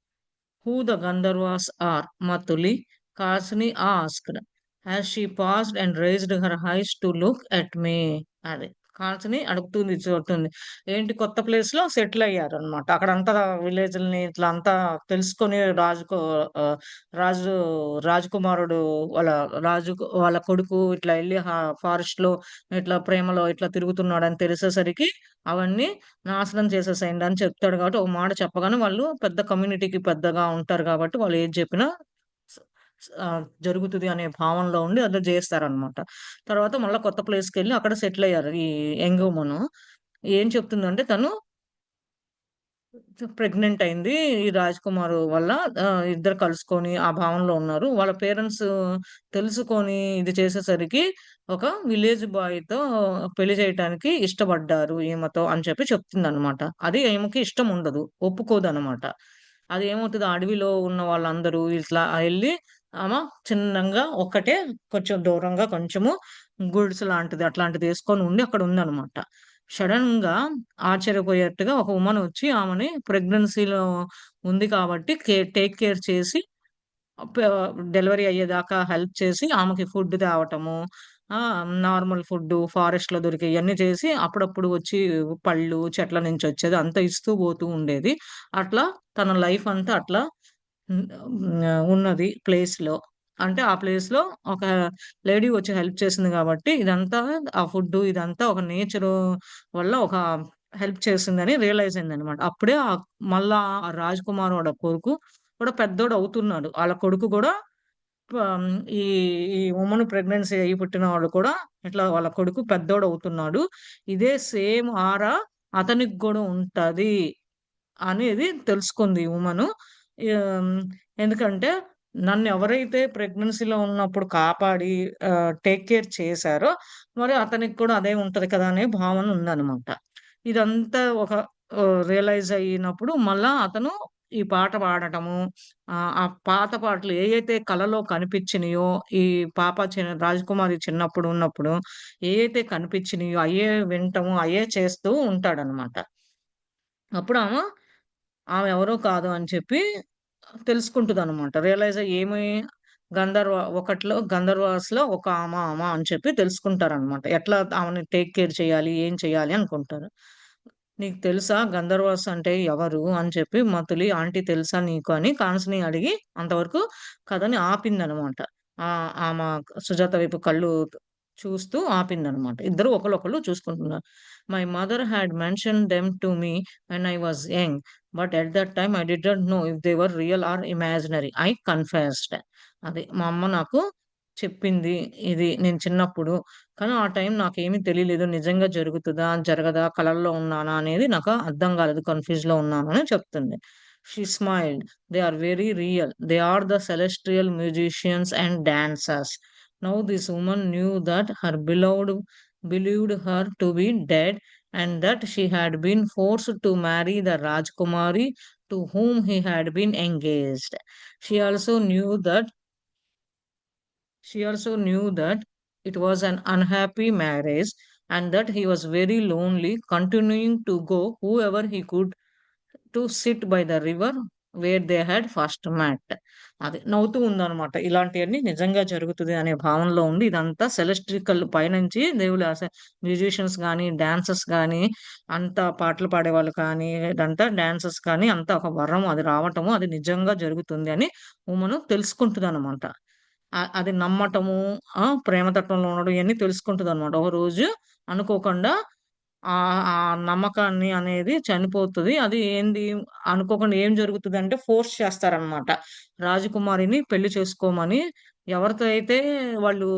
who the Gandharvas are, Matuli? Kasni asked, as she paused and raised her eyes to look at me. అది కాల్చని అడుగుతుంది చూడుతుంది. ఏంటి కొత్త ప్లేస్‌లో settle అయ్యారన్నమాట. అక్కడంతా విలేజ్‌లని ఇట్లా అంతా తెలుసుకొని ఆహ్, రాజు రాజకుమారుడు వాళ్ళ వాళ్ళ కొడుకు ఇట్లా ఎళ్లి ఫారెస్ట్‌లో ఇట్లా ప్రేమలో ఇట్లా తిరుగుతున్నాడని తెలిసేసరికి అవన్నీ నాశనం చేసేసేయండి అని చెప్తాడు కాబట్టి, ఒక మాట చెప్పగానే వాళ్ళు పెద్ద కమ్యూనిటీకి పెద్దగా ఉంటారు కాబట్టి వాళ్ళు ఏది చెప్పినా స్ జరుగుతది అనే భావనలో ఉండి అట్లా జేస్తారనమాట. తర్వాత మళ్ళా కొత్త ప్లేస్‌కెళ్ళి అక్కడ సెటిల్ అయ్యారు. ఈ యంగ్ వుమను. ఏం చెప్తుందంటే తను ప్రెగ్నెంట్ అయింది. ఈ రాజ్‌కుమార్ వల్ల ఇద్దరు కలుసుకొని ఆ భావనలో ఉన్నారు. వాళ్ళ పేరెంట్స్ తెలుసుకొని ఇది చేసేసరికి ఒక విలేజ్ బాయ్‌తో పెళ్లి చేయటానికి ఇష్టపడ్డారు ఈమెతో అని చెప్పి చెప్తుందనమాట. అది ఈమెకి ఇష్టం ఉండదు. ఒప్పుకోదనమాట. అది ఏమవుతది ఆ అడవిలో ఉన్న వాళ్ళందరూ ఇట్లా ఎళ్లి ఆమ చిన్నంగా ఒక్కటే కొంచెం దూరంగా కొంచెము గుడిసె లాంటిది అట్లాంటిదేసుకొని ఉండి అక్కడ ఉందనమాట. సడెన్‌గా ఆశ్చర్యపోయేట్టుగా ఒక వుమన్ వచ్చి ఆమెని ప్రెగ్నెన్సీలో ఉంది కాబట్టి టేక్ కేర్ చేసి ప డెలివరీ అయ్యేదాకా హెల్ప్ చేసి ఆమెకి ఫుడ్ తేవటము, నార్మల్ ఫుడ్డు ఫారెస్ట్‌లో దొరికేయన్నీ చేసి అప్పుడప్పుడు వచ్చి పళ్ళు చెట్ల నుంచి వచ్చేది అంతా ఇస్తూ పోతూ ఉండేది. అట్లా తన లైఫ్ అంతా అట్లా హ్మ్. ఉన్నది ప్లేస్‌లో. అంటే ఆ ప్లేస్‌లో ఒక లేడీ వచ్చి హెల్ప్ చేసింది గాబట్టి, ఇదంతా ఆ ఫుడ్డు ఇదంతా ఒక నేచరు వల్ల ఒక హెల్ప్ చేసిందని రియలైజ్ అయిందనమాట. అప్పుడే మళ్ళా ఆ రాజ్‌కుమార్ వాళ్ళ కొడుకు కూడా పెద్దోడవుతున్నాడు. ఆళ్ళ కొడుకు గూడా ఆహ్, ఈ ఈ వుమన్ ప్రెగ్నెన్సీ అయ్యి పుట్టినవాడు కూడా ఇట్లా వాళ్ళ కొడుకు పెద్దోడవుతున్నాడు. ఇదే సేమ్ ఆరా అతనికి గూడా ఉంటది. అనేది తెలుసుకుంది ఈ వుమను. ఆహ్, ఎందుకంటే నన్నెవరైతే ప్రెగ్నెన్సీలో ఉన్నప్పుడు కాపాడి టేక్ కేర్ చేశారో, మరి అతనికి కూడా అదే ఉంటది కదా! అనే భావన ఉందనమాట. ఇదంతా ఒక రియలైజ్ అయినప్పుడు మళ్ళా అతను ఈ పాట పాడటము, ఆ పాత పాటలు ఏయైతే కలలో కనిపించినయో, ఈ పాప రాజకుమారి చిన్నప్పుడు ఉన్నప్పుడు ఏయైతే కనిపించినయో అయ్యే వినటము, అయ్యే చేస్తూ ఉంటాడనమాట. అప్పుడు ఆమె ఎవరో కాదు అని చెప్పి తెలుసుకుంటదనమాట. రియలైజ్ అయ్యి ఏమి గంధర్వాస్‌లో ఒక ఆమ అని చెప్పి తెలుసుకుంటారనమాట. ఎట్లా ఆమెని టేక్ కేర్ చేయాలి, ఏం చేయాలి అనుకుంటారు. "నీకు తెలుసా గంధర్వాస్ అంటే ఎవరు?" అని చెప్పి మధులి "ఆంటీ తెలుసా నీకు?" అని కాన్స్‌ని అడిగి అంతవరకు కథని ఆపిందనమాట. ఆమ సుజాత వైపు కళ్ళు చూస్తూ ఆపిందనమాట. ఇద్దరు ఒకళ్ళొకళ్ళు చూసుకుంటున్నారు. "My mother had mentioned them to me when I was young. But at that time I didn't know if they were real or imaginary. I confessed." అది మా అమ్మ నాకు చెప్పింది ఇది నేను చిన్నప్పుడు. కానీ ఆ టైం నాకేమీ తెలియలేదు. నిజంగా జరుగుతదా? జరగదా? కలల్లో ఉన్నానా? అనేది నాకు అర్థం కాలేదు. కన్‌ఫ్యూజ్‌లో ఉన్నాను అని చెప్తుంది. She smiled. They are very real. They are the celestial musicians and dancers. Now this woman knew that her believed her to be dead and that she had been forced to marry the Rajkumari to whom he had been engaged. She also knew that she also knew that it was an unhappy marriage and that he was very lonely, continuing to go whoever he could to sit by the river where they had first met. అది నవ్వుతూ ఉందనమాట. ఇలాంటియన్నీ నిజంగా జరుగుతది అనే భావనలో ఉండి ఇదంతా సెలెస్ట్రికల్ పైనుంచి దేవుడు మ్యూజిషియన్స్ గాని, డాన్సర్స్ గాని, అంతా పాటలు పాడేవాళ్ళు కానీ, ఇదంతా డాన్సర్స్ కానీ అంతా ఒక వరం అది రావటము, అది నిజంగా జరుగుతుంది అని ఉమను తెలుసుకుంటదనమాట. అది నమ్మటము, ప్రేమ తత్వంలో ఉండడం ఇయన్నీ తెలుసుకుంటదనమాట. ఒకరోజు అనుకోకుండా ఆ నమ్మకాన్ని అనేది చనిపోతది. అది ఏంది అనుకోకుండా ఏం జరుగుతదంటే ఫోర్స్ చేస్తారనమాట. రాజకుమారిని పెళ్లి చేసుకోమని ఎవరితో అయితే వాళ్ళు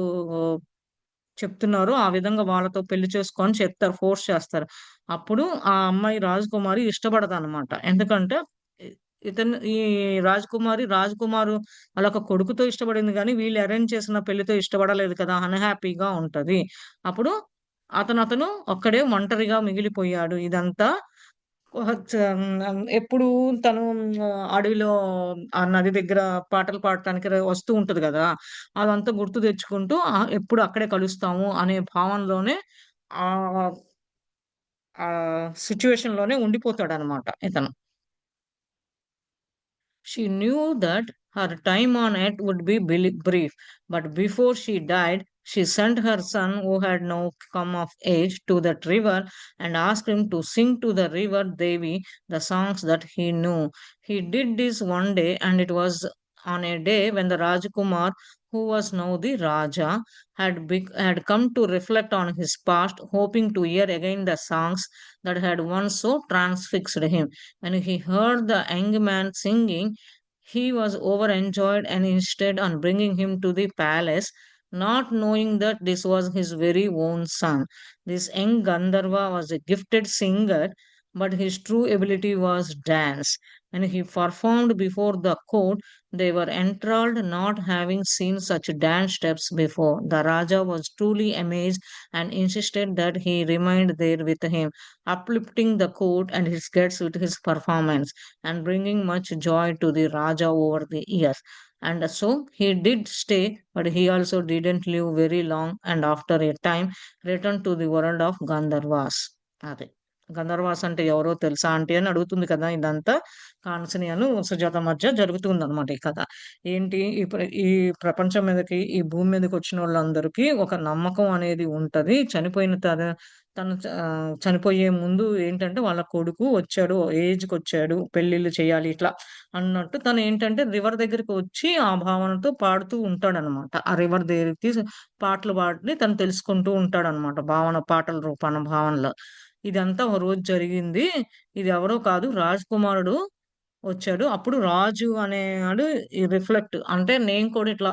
చెప్తున్నారో ఆ విధంగా వాళ్ళతో పెళ్లి చేసుకో అని చెప్తారు. ఫోర్స్ చేస్తారు. అప్పుడు ఆ అమ్మాయి రాజకుమారి ఇష్టపడదనమాట. ఎందుకంటే ఇ ఈ రాజకుమారు ఆళ్ళొక కొడుకుతో ఇష్టపడింది గానీ, వీళ్ళు అరేంజ్ చేసిన పెళ్లితో ఇష్టపడలేదు కదా! అన్‌హ్యాపీగా ఉంటది. అప్పుడు అతను ఒక్కడే ఒంటరిగా మిగిలిపోయాడు. ఇదంతా ఎప్పుడు తను అడవిలో ఆ నది దగ్గర పాటలు పాడటానికి వస్తూ ఉంటది గదా! అదంతా గుర్తు తెచ్చుకుంటూ ఎప్పుడు అక్కడే కలుస్తాము అనే భావనలోనే ఆహ్, సిట్యుయేషన్‌లోనే ఉండిపోతాడనమాట ఇతను. She knew that her time on earth would be brief, but before she died, she sent her son, who had now come of age, to that river and asked him to sing to the river Devi the songs that he knew. He did this one day, and it was on a day when the Rajkumar, who was now the Raja, had come to reflect on his past, hoping to hear again the songs that had once so transfixed him. When he heard the young man singing, he was overjoyed and insisted on bringing him to the palace, not knowing that this was his very own son. This young Gandharva was a gifted singer, but his true ability was dance. When he performed before the court, they were enthralled, not having seen such dance steps before. The Raja was truly amazed and insisted that he remained there with him, uplifting the court and his guests with his performance and bringing much joy to the Raja over the years. And so he did stay, but he also didn't live very long and after a time returned to the world of Gandharvas. అది. గంధర్వాస్ అంటే ఎవరో తెలుసా aunty అని అడుగుతుంది కదా! ఇదంతా కాంచని అను సుజాత మధ్య జరుగుతుందనమాట ఈ కథ. ఏంటి ఈ ప్రపంచం మీదకి, ఈ భూమి మీదకొచ్చినోళ్ళందరికీ ఒక నమ్మకం అనేది ఉంటది. చనిపోయే ముందు ఏంటంటే వాళ్ళ కొడుకు వచ్చాడు, ఏజ్‌కొచ్చాడు, పెళ్ళిళ్ళు చేయాలి ఇట్లా అన్నట్టు తనేంటంటే రివర్ దగ్గరికి వచ్చి ఆ భావనతో పాడుతూ ఉంటాడనమాట. ఆ రివర్ దగ్గరికి పాటలు పాడి తను తెలుసుకుంటూ ఉంటాడనమాట. పాటల రూపాన భావనలో. ఇదంతా ఒక రోజు జరిగింది. ఇది ఎవరో కాదు రాజకుమారుడు వచ్చాడు. అప్పుడు రాజు అనేవాడు ఈ రిఫ్లెక్ట్ అంటే నేను కూడా ఇట్లా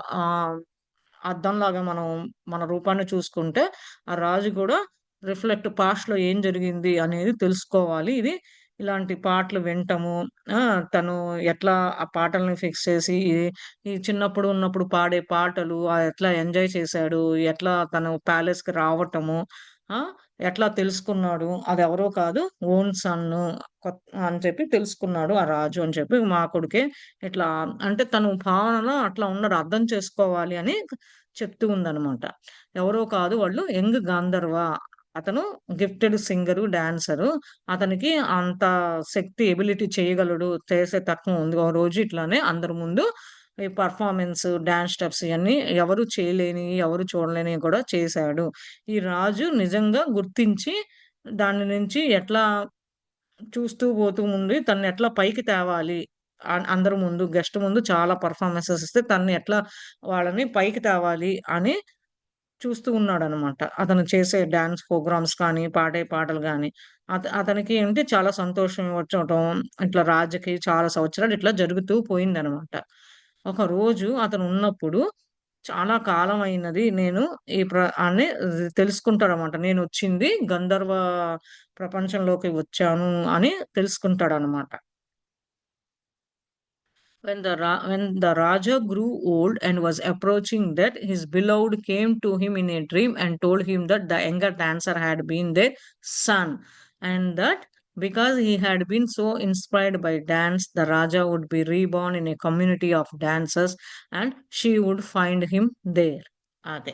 అద్దంలాగా మనం మన రూపాన్ని చూసుకుంటే, ఆ రాజు కూడా రిఫ్లెక్ట్ పాస్ట్‌లో ఏం జరిగింది అనేది తెలుసుకోవాలి. ఇలాంటి పాటలు వినటము, తను ఎట్లా ఆ పాటల్ని ఫిక్స్ చేసి, ఈ చిన్నప్పుడు ఉన్నప్పుడు పాడే పాటలు ఎట్లా ఎంజాయ్ చేశాడు, ఎట్లా తను ప్యాలెస్‌కి రావటము, ఆ! ఎట్లా తెలుసుకున్నాడు, అదెవరో కాదు ఓన్ సన్ను అని చెప్పి తెలుసుకున్నాడు ఆ రాజు అని చెప్పి, మా కొడుకే ఇట్లా అంటే తను భావనలో అట్లా ఉన్నాడు. అర్థం చేసుకోవాలి అని చెప్తూ ఉందనమాట. ఎవరో కాదు వాళ్ళు యంగ్ గాంధర్వ. అతను గిఫ్టెడ్ సింగరు, డాన్సరు. అతనికి అంత శక్తి ఎబిలిటీ చేయగలడు. చేసే తత్వం ఉంది. ఓ రోజు ఇట్లానే అందరి ముందు ఈ పెర్ఫార్మన్స్, డాన్స్ స్టెప్స్ ఇయన్నీ ఎవరు చేయలేనియి, ఎవరు చూడలేనివి కూడా చేశాడు. ఈ రాజు నిజంగా గుర్తించి దాని నుంచి ఎట్లా చూస్తూ పోతూ ఉండి తననెట్లా పైకి తేవాలి. అందరి ముందు గెస్ట్ ముందు చాలా పెర్ఫార్మన్సెస్ ఇస్తే తనని ఎట్లా వాళ్ళని పైకి తేవాలి అని చూస్తూ ఉన్నాడనమాట. అతను చేసే డాన్స్ ప్రోగ్రామ్స్ కానీ, పాడే పాటలు గాని, అతనికి ఏంటి చాలా సంతోషం వచ్చటం, ఇట్లా రాజుకి చాలా సంవత్సరాలు ఇట్లా జరుగుతూ పోయిందనమాట. ఒకరోజు అతనున్నప్పుడు చాలా కాలమైనది నేను ఈ ప్ర అని తెలుసుకుంటాడనమాట. నేనొచ్చింది గంధర్వ ప్రపంచంలోకి వచ్చాను అని తెలుసుకుంటాడనమాట. When the Raja grew old and was approaching death, his beloved came to him in a dream and told him that the younger dancer had been their son, and that because he had been so inspired by dance, the Raja would be reborn in a community of dancers and she would find him there. అదే.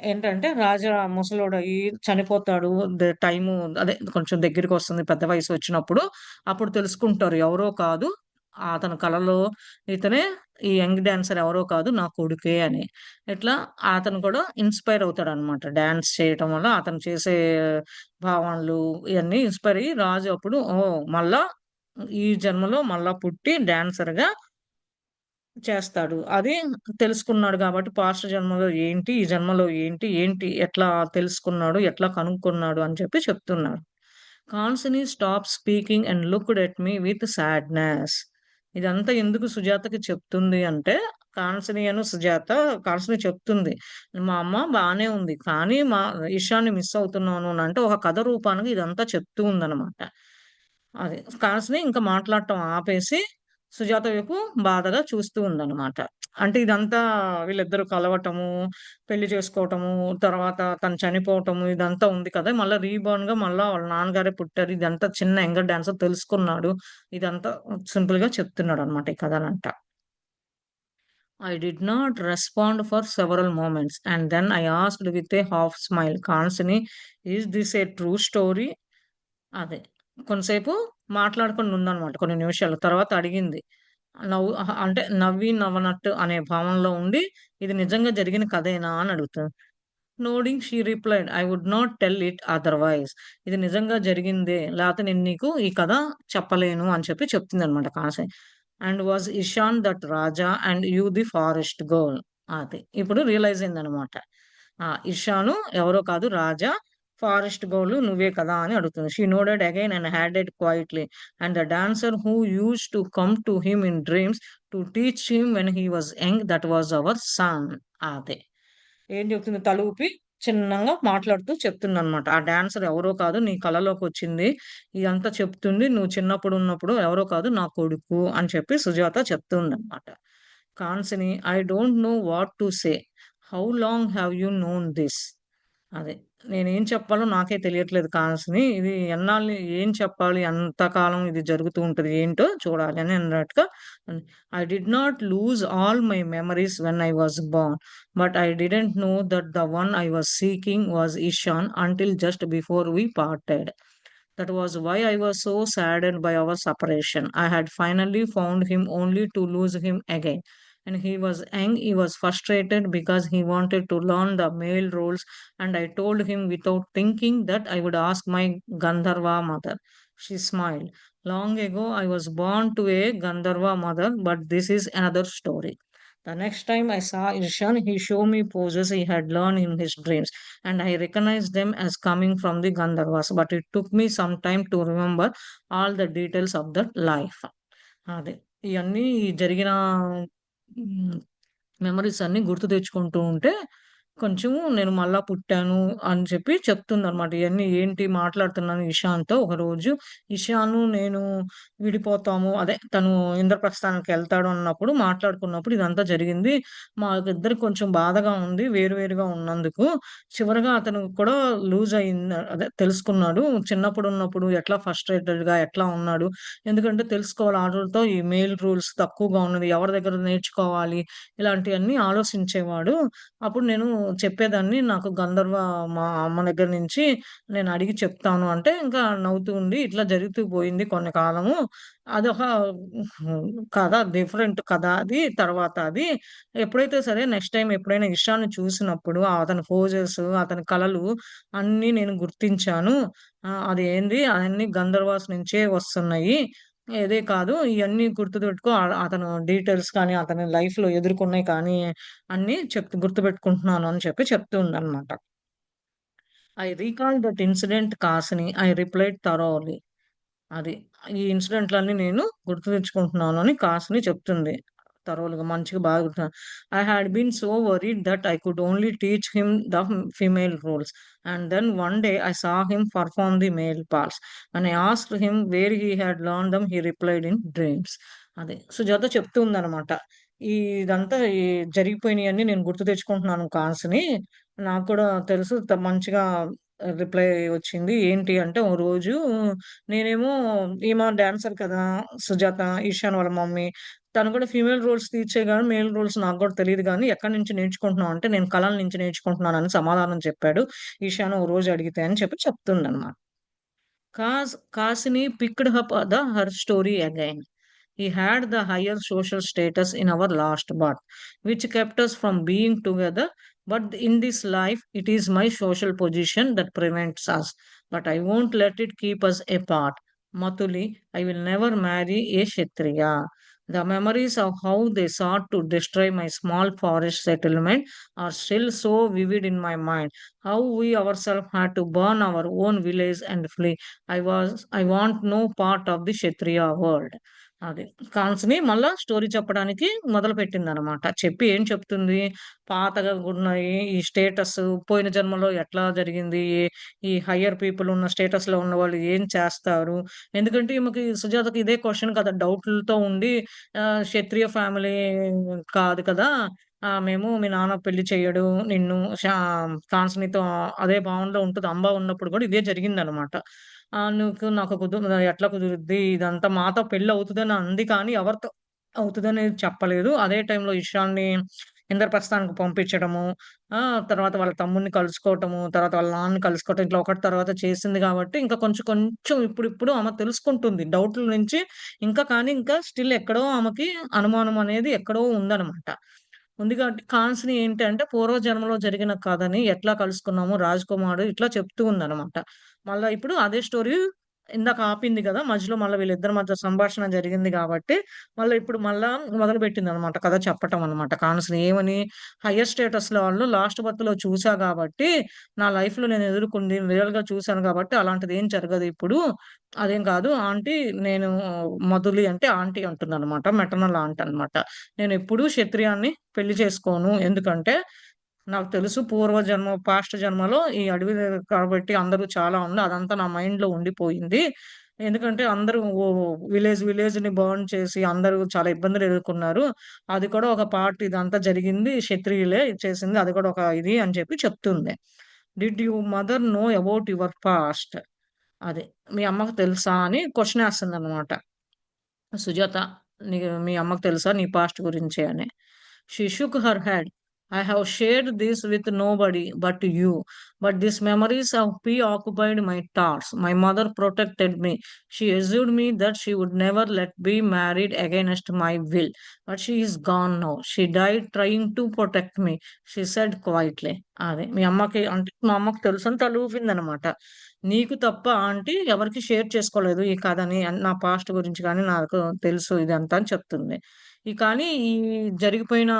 ఏంటంటే రాజా ముసలోడయ్యి చనిపోతాడు. Time అదే కొంచెం దగ్గరికొస్తుంది పెద్ద వయసొచ్చినప్పుడు, అప్పుడు తెలుసుకుంటారు ఎవరో కాదు అతని కలలో ఇతనే ఈ యంగ్ డాన్సర్ ఎవరో కాదు నా కొడుకే అని. ఇట్లా అతను కూడా ఇన్‌స్పైర్ అవుతాడనమాట. డాన్స్ చేయటం వల్ల అతను చేసే భావనలు ఇయన్నీ ఇన్‌స్పైర్ అయ్యి రాజు అప్పుడు మళ్ళా ఈ జన్మలో మళ్ళా పుట్టి డాన్సర్‌గా చేస్తాడు. అది తెలుసుకున్నాడు గాబట్టి పాస్ట్ జన్మలో ఏంటి? ఈ జన్మలో ఏంటి? ఎట్లా తెలుసుకున్నాడు? ఎట్లా కనుక్కున్నాడు? అని చెప్పి చెప్తున్నారు. Kansini stopped speaking and looked at me with sadness. ఇదంతా ఎందుకు సుజాతకి చెప్తుంది అంటే, కాన్సిని చెప్తుంది. మా అమ్మ బానే ఉంది. కానీ ఇషాన్ని మిస్ అవుతున్నాను అంటే ఒక కథ రూపానికి ఇదంతా చెప్తూ ఉందనమాట. అది. కాసిని ఇంక మాట్లాడటం ఆపేసి, సుజాత వైపు బాధగా చూస్తూ ఉందనమాట. అంటే ఇదంతా వీళ్ళిద్దరూ కలవటము, పెళ్లి చేసుకోవటము, తర్వాత తను చనిపోవటము ఇదంతా ఉంది కదా! మళ్ళా రీబోర్న్‌గా మళ్ళా వాళ్ళ నాన్నగారే పుట్టారు. ఇదంతా చిన్న యంగర్ డాన్సర్ తెలుసుకున్నాడు. ఇదంతా సింపుల్‌గా చెప్తున్నాడనమాట ఈ కథనంతా. I did not respond for several moments, and then I asked with a half smile, "Kansini, is this a true story?" అదే. కొంతసేపు మాట్లాడకుండా ఉందనమాట కొన్ని నిమిషాలు. తర్వాత అడిగింది. అంటే నవ్వి నవ్వనట్టు అనే భావనలో ఉండి, "ఇది నిజంగా జరిగిన కథేనా?" అని అడుగుతది. Nodding she replied, "I would not tell it otherwise." ఇది నిజంగా జరిగిందే. లేతే నేను నీకు ఈ కథ చెప్పలేను అని చెప్పి చెప్తుందనమాట కాసే. And was Ishan that Raja and you the forest girl. అది. ఇప్పుడు రియలైజ్ అయిందనమాట. ఇషాను ఎవరో కాదు రాజా, ఫారెస్ట్ గర్ల్ నువ్వే కదా అని అడుగుతుంది. She nodded again and headed quietly. And the dancer who used to come to him in dreams to teach him when he was young that was our son. అదే. ఏం చెప్తుంది తల ఊపి చిన్నంగా మాట్లాడుతూ చెప్తుందనమాట. ఆ డాన్సర్ ఎవరో కాదు నీ కలలోకొచ్చింది. ఇదంతా చెప్తుంది. నువ్వు చిన్నప్పుడు ఉన్నప్పుడు ఎవరో కాదు నా కొడుకు అని చెప్పి సుజాత చెప్తుందనమాట. Kansini I don't know what to say. How long have you known this? అదే. నేనేం చెప్పాలో నాకే తెలియట్లేదు కాల్స్‌ని. ఇది ఎన్నాళ్ళు ఏం చెప్పాలి? ఎంతకాలం ఇది జరుగుతూ ఉంటది. ఏంటో చూడాలి అని అన్నట్టుగా I did not lose all my memories when I was born. But I didn't know that the one I was seeking was Ishan until just before we parted. That was why I was so saddened by our separation. I had finally found him only to lose him again. And he was young, he was frustrated because he wanted to learn the male roles. And I told him without thinking that I would ask my Gandharva mother. She smiled. Long ago, I was born to a Gandharva mother, but this is another story. The next time I saw Ishan, he showed me poses he had learned in his dreams, and I recognized them as coming from the Gandharvas. But it took me some time to remember all the details of that life. అదే ఇవన్నీ జరిగిన memories అన్నీ గుర్తు తెచ్చుకుంటూ ఉంటే, కొంచెము నేను మళ్ళా పుట్టాను అని చెప్పి చెప్తుందనమాట. ఇయన్నీ ఏంటి మాట్లాడుతున్నాను ఇషాన్‌తో. ఒకరోజు ఇషాను, నేను విడిపోతాము. అదే తను ఇంద్రప్రస్థానానికెళ్తాడు అన్నప్పుడు మాట్లాడుకున్నప్పుడు ఇదంతా జరిగింది. మాకిద్దరికి కొంచెం బాధగా ఉంది వేరు వేరుగా ఉన్నందుకు. చివరగా అతను కూడా లూజ్ అయింది. అదే తెలుసుకున్నాడు. చిన్నప్పుడున్నప్పుడు ఎట్లా ఫ్రస్ట్రేటెడ్‌గా ఎట్లా ఉన్నాడు. ఎందుకంటే తెలుసుకోవాలి ఆడోళ్ళతో ఈ మెయిల్ రూల్స్ తక్కువగా ఉన్నది. ఎవరి దగ్గర నేర్చుకోవాలి ఇలాంటియన్నీ ఆలోచించేవాడు. అప్పుడు నేను చెప్పేదాన్ని, నాకు గంధర్వ మా అమ్మ దగ్గర నుంచి నేను అడిగి చెప్తాను అంటే, ఇంకా నవ్వుతూ ఉండి, ఇట్లా జరుగుతూ పోయింది కొన్ని కాలము. అదొక కథ, డిఫరెంట్ కథ అది. తర్వాత అది ఎప్పుడైతే సరే నెక్స్ట్ టైమ్ ఎప్పుడైనా ఇషాన్ని చూసినప్పుడు అతని పోజెస్, అతని కళలు అన్నీ నేను గుర్తించాను. అది ఏంది అయన్నీ గంధర్వాస్ నుంచే వస్తున్నాయి. ఇదే కాదు ఇయన్నీ గుర్తుపెట్టుకో అతను డీటెయిల్స్ కానీ, అతని లైఫ్‌లో ఎదుర్కొన్నయి కానీ అన్నీ గుర్తుపెట్టుకుంటున్నాను అని చెప్పి చెప్తూ ఉందనమాట. I recall that incident Kasini. I replied thoroughly. అది. ఈ ఇన్సిడెంట్‌లన్నీ నేను గుర్తు తెచ్చుకుంటున్నాను అని కాసిని చెప్తుంది. థరోల్‌గా మంచిగా బాగా గుర్తు. I had been so worried that I could only teach him the female roles. And then one day I saw him perform the male parts. When I asked him where he had learned them he replied in dreams. అది. సుజాత చెప్తూ ఉందనమాట. ఇదంతా జరిగిపోయినయన్నీ నేను గుర్తు తెచ్చుకుంటున్నాను కాసిని. నాకు కూడా తెలుసు మంచిగా రిప్లై వచ్చింది. ఏంటి అంటే, ఓ రోజు నేనేమో ఈమె డాన్సర్ కదా! సుజాత, ఈషాన్ వాళ్ళ మమ్మీ. తను కూడా ఫీమేల్ రోల్స్ తీర్చే గాని, మేల్ రోల్స్ నాకు గూడా తెలీదు గానీ, ఎక్కడి నుంచి నేర్చుకుంటున్నావు అంటే, నేను కళల నుంచి నేర్చుకుంటున్నానని సమాధానం చెప్పాడు. ఈషాన్ ఓ రోజు అడిగితే అని చెప్పి చెప్తుందనమాట. Kasini picked up her story again. He had the higher social status in our last birth, which kept us from being together. But in this life, it is my social position that prevents us. But I won't let it keep us apart. Matuli, I will never marry a Kshatriya. The memories of how they sought to destroy my small forest settlement are still so vivid in my mind. How we ourselves had to burn our own village and flee. I want no part of the Kshatriya world. అది. కాన్స్‌ని మళ్ళా story చెప్పడానికి మొదలుపెట్టిందనమాట. చెప్పి ఏం చెప్తుంది? పాతగా ఉన్నాయి ఈ status పోయిన జన్మలో ఎట్లా జరిగింది? ఈ హైయర్ పీపుల్ ఉన్న స్టేటస్‌లో ఉన్నవాళ్ళు ఏం చేస్తారు? ఎందుకంటే ఈమెకి సుజాతకి ఇదే క్వెషన్ కదా! డౌట్‌లతో ఉండి క్షత్రియ ఫ్యామిలీ కాదు కదా! మేము మీ నాన్న పెళ్లి చెయ్యడు. నిన్ను కాన్స్‌నితో అదే భావనలో ఉంటది. అంబ ఉన్నప్పుడు కూడా ఇదే జరిగిందనమాట. నీకు నాకు ఎట్లా కుదురుద్ది? ఇదంతా మాతో పెళ్లవుతదని అంది కానీ, ఎవరితో అవుతదనేది చెప్పలేదు. అదే టైంలో ఇషాన్‌ని ఇంద్రప్రస్థానికి పంపించడము, తర్వాత వాళ్ళ తమ్ముడిని కలుసుకోవటము, తర్వాత వాళ్ళ నాన్నని కలుసుకోవటం, ఇట్లా ఒకటి తర్వాత చేసింది గాబట్టి, ఇంకా కొంచెం కొంచెం ఇప్పుడిప్పుడు ఆమె తెలుసుకుంటుంది. డౌట్‌ల నుంచి ఇంకా కానీ, ఇంకా స్టిల్ ఎక్కడో ఆమెకి అనుమానం అనేది ఎక్కడో ఉందనమాట. ఉంది కాబట్టి కాన్స్‌ని ఏంటంటే, పూర్వజన్మలో జరిగిన కథని ఎట్లా కలుసుకున్నామో రాజకుమారుడు ఇట్లా చెప్తూ ఉందనమాట. మళ్ళా ఇప్పుడు అదే స్టోరీ ఇందాక ఆపింది గదా! మధ్యలో మళ్ళా వీళ్ళిద్దరి మధ్య సంభాషణ జరిగింది గాబట్టి, మళ్ళా ఇప్పుడు మళ్ళా మొదలుపెట్టిందనమాట కథ చెప్పటం అనమాట. కాన్స్‌ని ఏమని, హైయర్ స్టేటస్‌లో వాళ్ళు లాస్ట్ బర్త్‌లో చూసా గాబట్టి, నా లైఫ్‌లో నేను ఎదుర్కొంది రియల్‌గా చూసాను గాబట్టి, అలాంటిదేం జరగదు ఇప్పుడు. అదేం కాదు ఆంటీ, నేను మధులి అంటే ఆంటీ అంటుందనమాట. మెటర్నల్ ఆంట్ అనమాట. నేనెప్పుడూ క్షత్రియాన్ని పెళ్లి చేసుకోను. ఎందుకంటే, నాకు తెలుసు పూర్వజన్మ, పాస్ట్ జన్మలో ఈ అడవి కాబట్టి అందరూ చాలా అదంతా నా మైండ్‌లో ఉండిపోయింది. ఎందుకంటే అందరూ విలేజ్‌ని బర్న్ చేసి అందరూ చాలా ఇబ్బందులు ఎదుర్కొన్నారు. అది కూడా ఒక పార్ట్, ఇదంతా జరిగింది క్షత్రియులే చేసింది. అది కూడా ఒక ఇది అని చెప్పి చెప్తుంది. Did your mother know about your past? అది. మీ అమ్మకు తెలుసా అని క్వెషన్ ఏస్తుందనమాట. సుజాత, మీ అమ్మకు తెలుసా నీ పాస్ట్ గురించి అని. She shook her head. I have shared this with nobody but you. But these memories have preoccupied my thoughts. My mother protected me. She assured me that she would never let me married against my will. But she is gone now. She died trying to protect me. She said quietly. అదే మీ అమ్మకి అంటే మా అమ్మకి తెలుసు అని తలూపిందనమాట. నీకు తప్ప aunty ఎవరికీ షేర్ చేసుకోలేదు ఈ కథని. నా పాస్ట్ గురించి గాని నాకు తెలుసు ఇదంతా అని చెప్తుంది. కానీ ఈ జరిగిపోయిన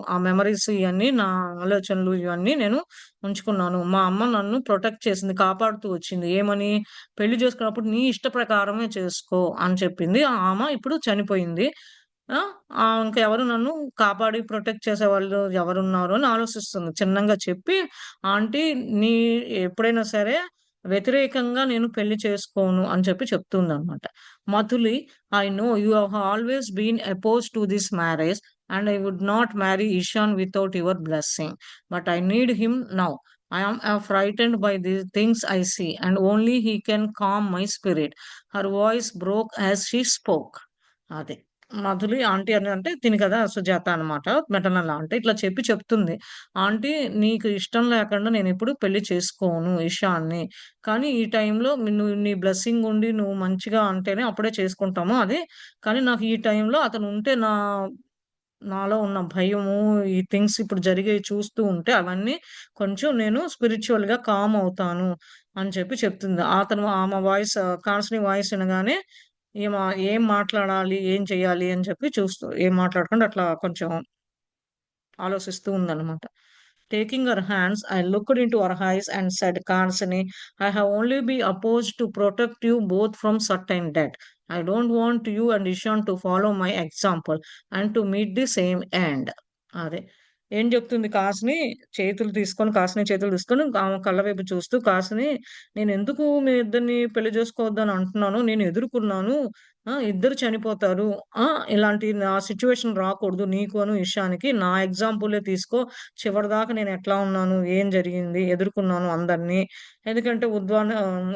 ఆ మెమోరీస్ ఇయన్నీ నా ఆలోచనలు ఇవన్నీ నేను ఉంచుకున్నాను. మా అమ్మ నన్ను ప్రొటెక్ట్ చేసింది. కాపాడుతూ వచ్చింది. ఏమని? పెళ్లి చేసుకున్నప్పుడు నీ ఇష్ట ప్రకారమే చేసుకో అని చెప్పింది. ఆమె ఇప్పుడు చనిపోయింది. ఆ! ఇంకెవరు నన్ను కాపాడి ప్రొటెక్ట్ చేసేవాళ్ళు ఎవరున్నారు అని ఆలోచిస్తుంది. చిన్నంగా చెప్పి, ఆంటీ నీ ఎప్పుడైనా సరే వ్యతిరేకంగా నేను పెళ్లి చేసుకోను అని చెప్పి చెప్తుందనమాట. Madhuli, I know you have always been opposed to this marriage and I would not marry Ishan without your blessing. But I need him now. I am frightened by the things I see, and only he can calm my spirit. Her voice broke as she spoke. అదే. మధులి aunty అని అంటే తిను కదా సుజాత అనమాట. Maternal aunty. ఇట్లా చెప్తుంది. Aunty నీకు ఇష్టం లేకుండా నేనెప్పుడు పెళ్లి చేసుకోను ఇషాన్ని. కానీ ఈ టైంలో నువ్వు నీ బ్లెస్సింగ్ ఉండి నువ్వు మంచిగా అంటేనే అప్పుడే చేసుకుంటాము అది. కానీ నాకు ఈ టైంలో అతనుంటే నాలో ఉన్న భయము, ఈ థింగ్స్ ఇప్పుడు జరిగేవి చూస్తూ ఉంటే అవన్నీ కొంచెం నేను స్పిరిచ్యువల్‌గా కామ్ అవుతాను అని చెప్తుంది. ఆమె వాయిస్ కాల్స్‌ని వాయిస్ వినగానే ఈమె ఏం మాట్లాడాలి? ఏం చేయాలి? అని ఏం మాట్లాడకుండా అట్లా కొంచెం ఆలోచిస్తూ ఉందన్నమాట. Taking her hands, I looked into her eyes and said, Kansini, I have only been opposed to protect you both from certain death. I don't want you and Ishan to follow my example and to meet the same end. అదే. ఏం చెప్తుంది కాసిని కాసిని చేతులు తీసుకొని ఆమె కళ్ళ వైపు చూస్తూ కాసిని నేనెందుకు మీ ఇద్దరిని పెళ్లి చేసుకోవద్దని అంటున్నాను. నేను ఎదుర్కొన్నాను. ఇద్దరు చనిపోతారు. ఆ! ఇలాంటి సిట్యుయేషన్ రాకూడదు నీకును, ఇషానికి. నా ఎగ్జాంపులే తీసుకో. చివరిదాకా నేనెట్లా ఉన్నాను? ఏం జరిగింది? ఎదుర్కొన్నాను అందరిని. ఎందుకంటే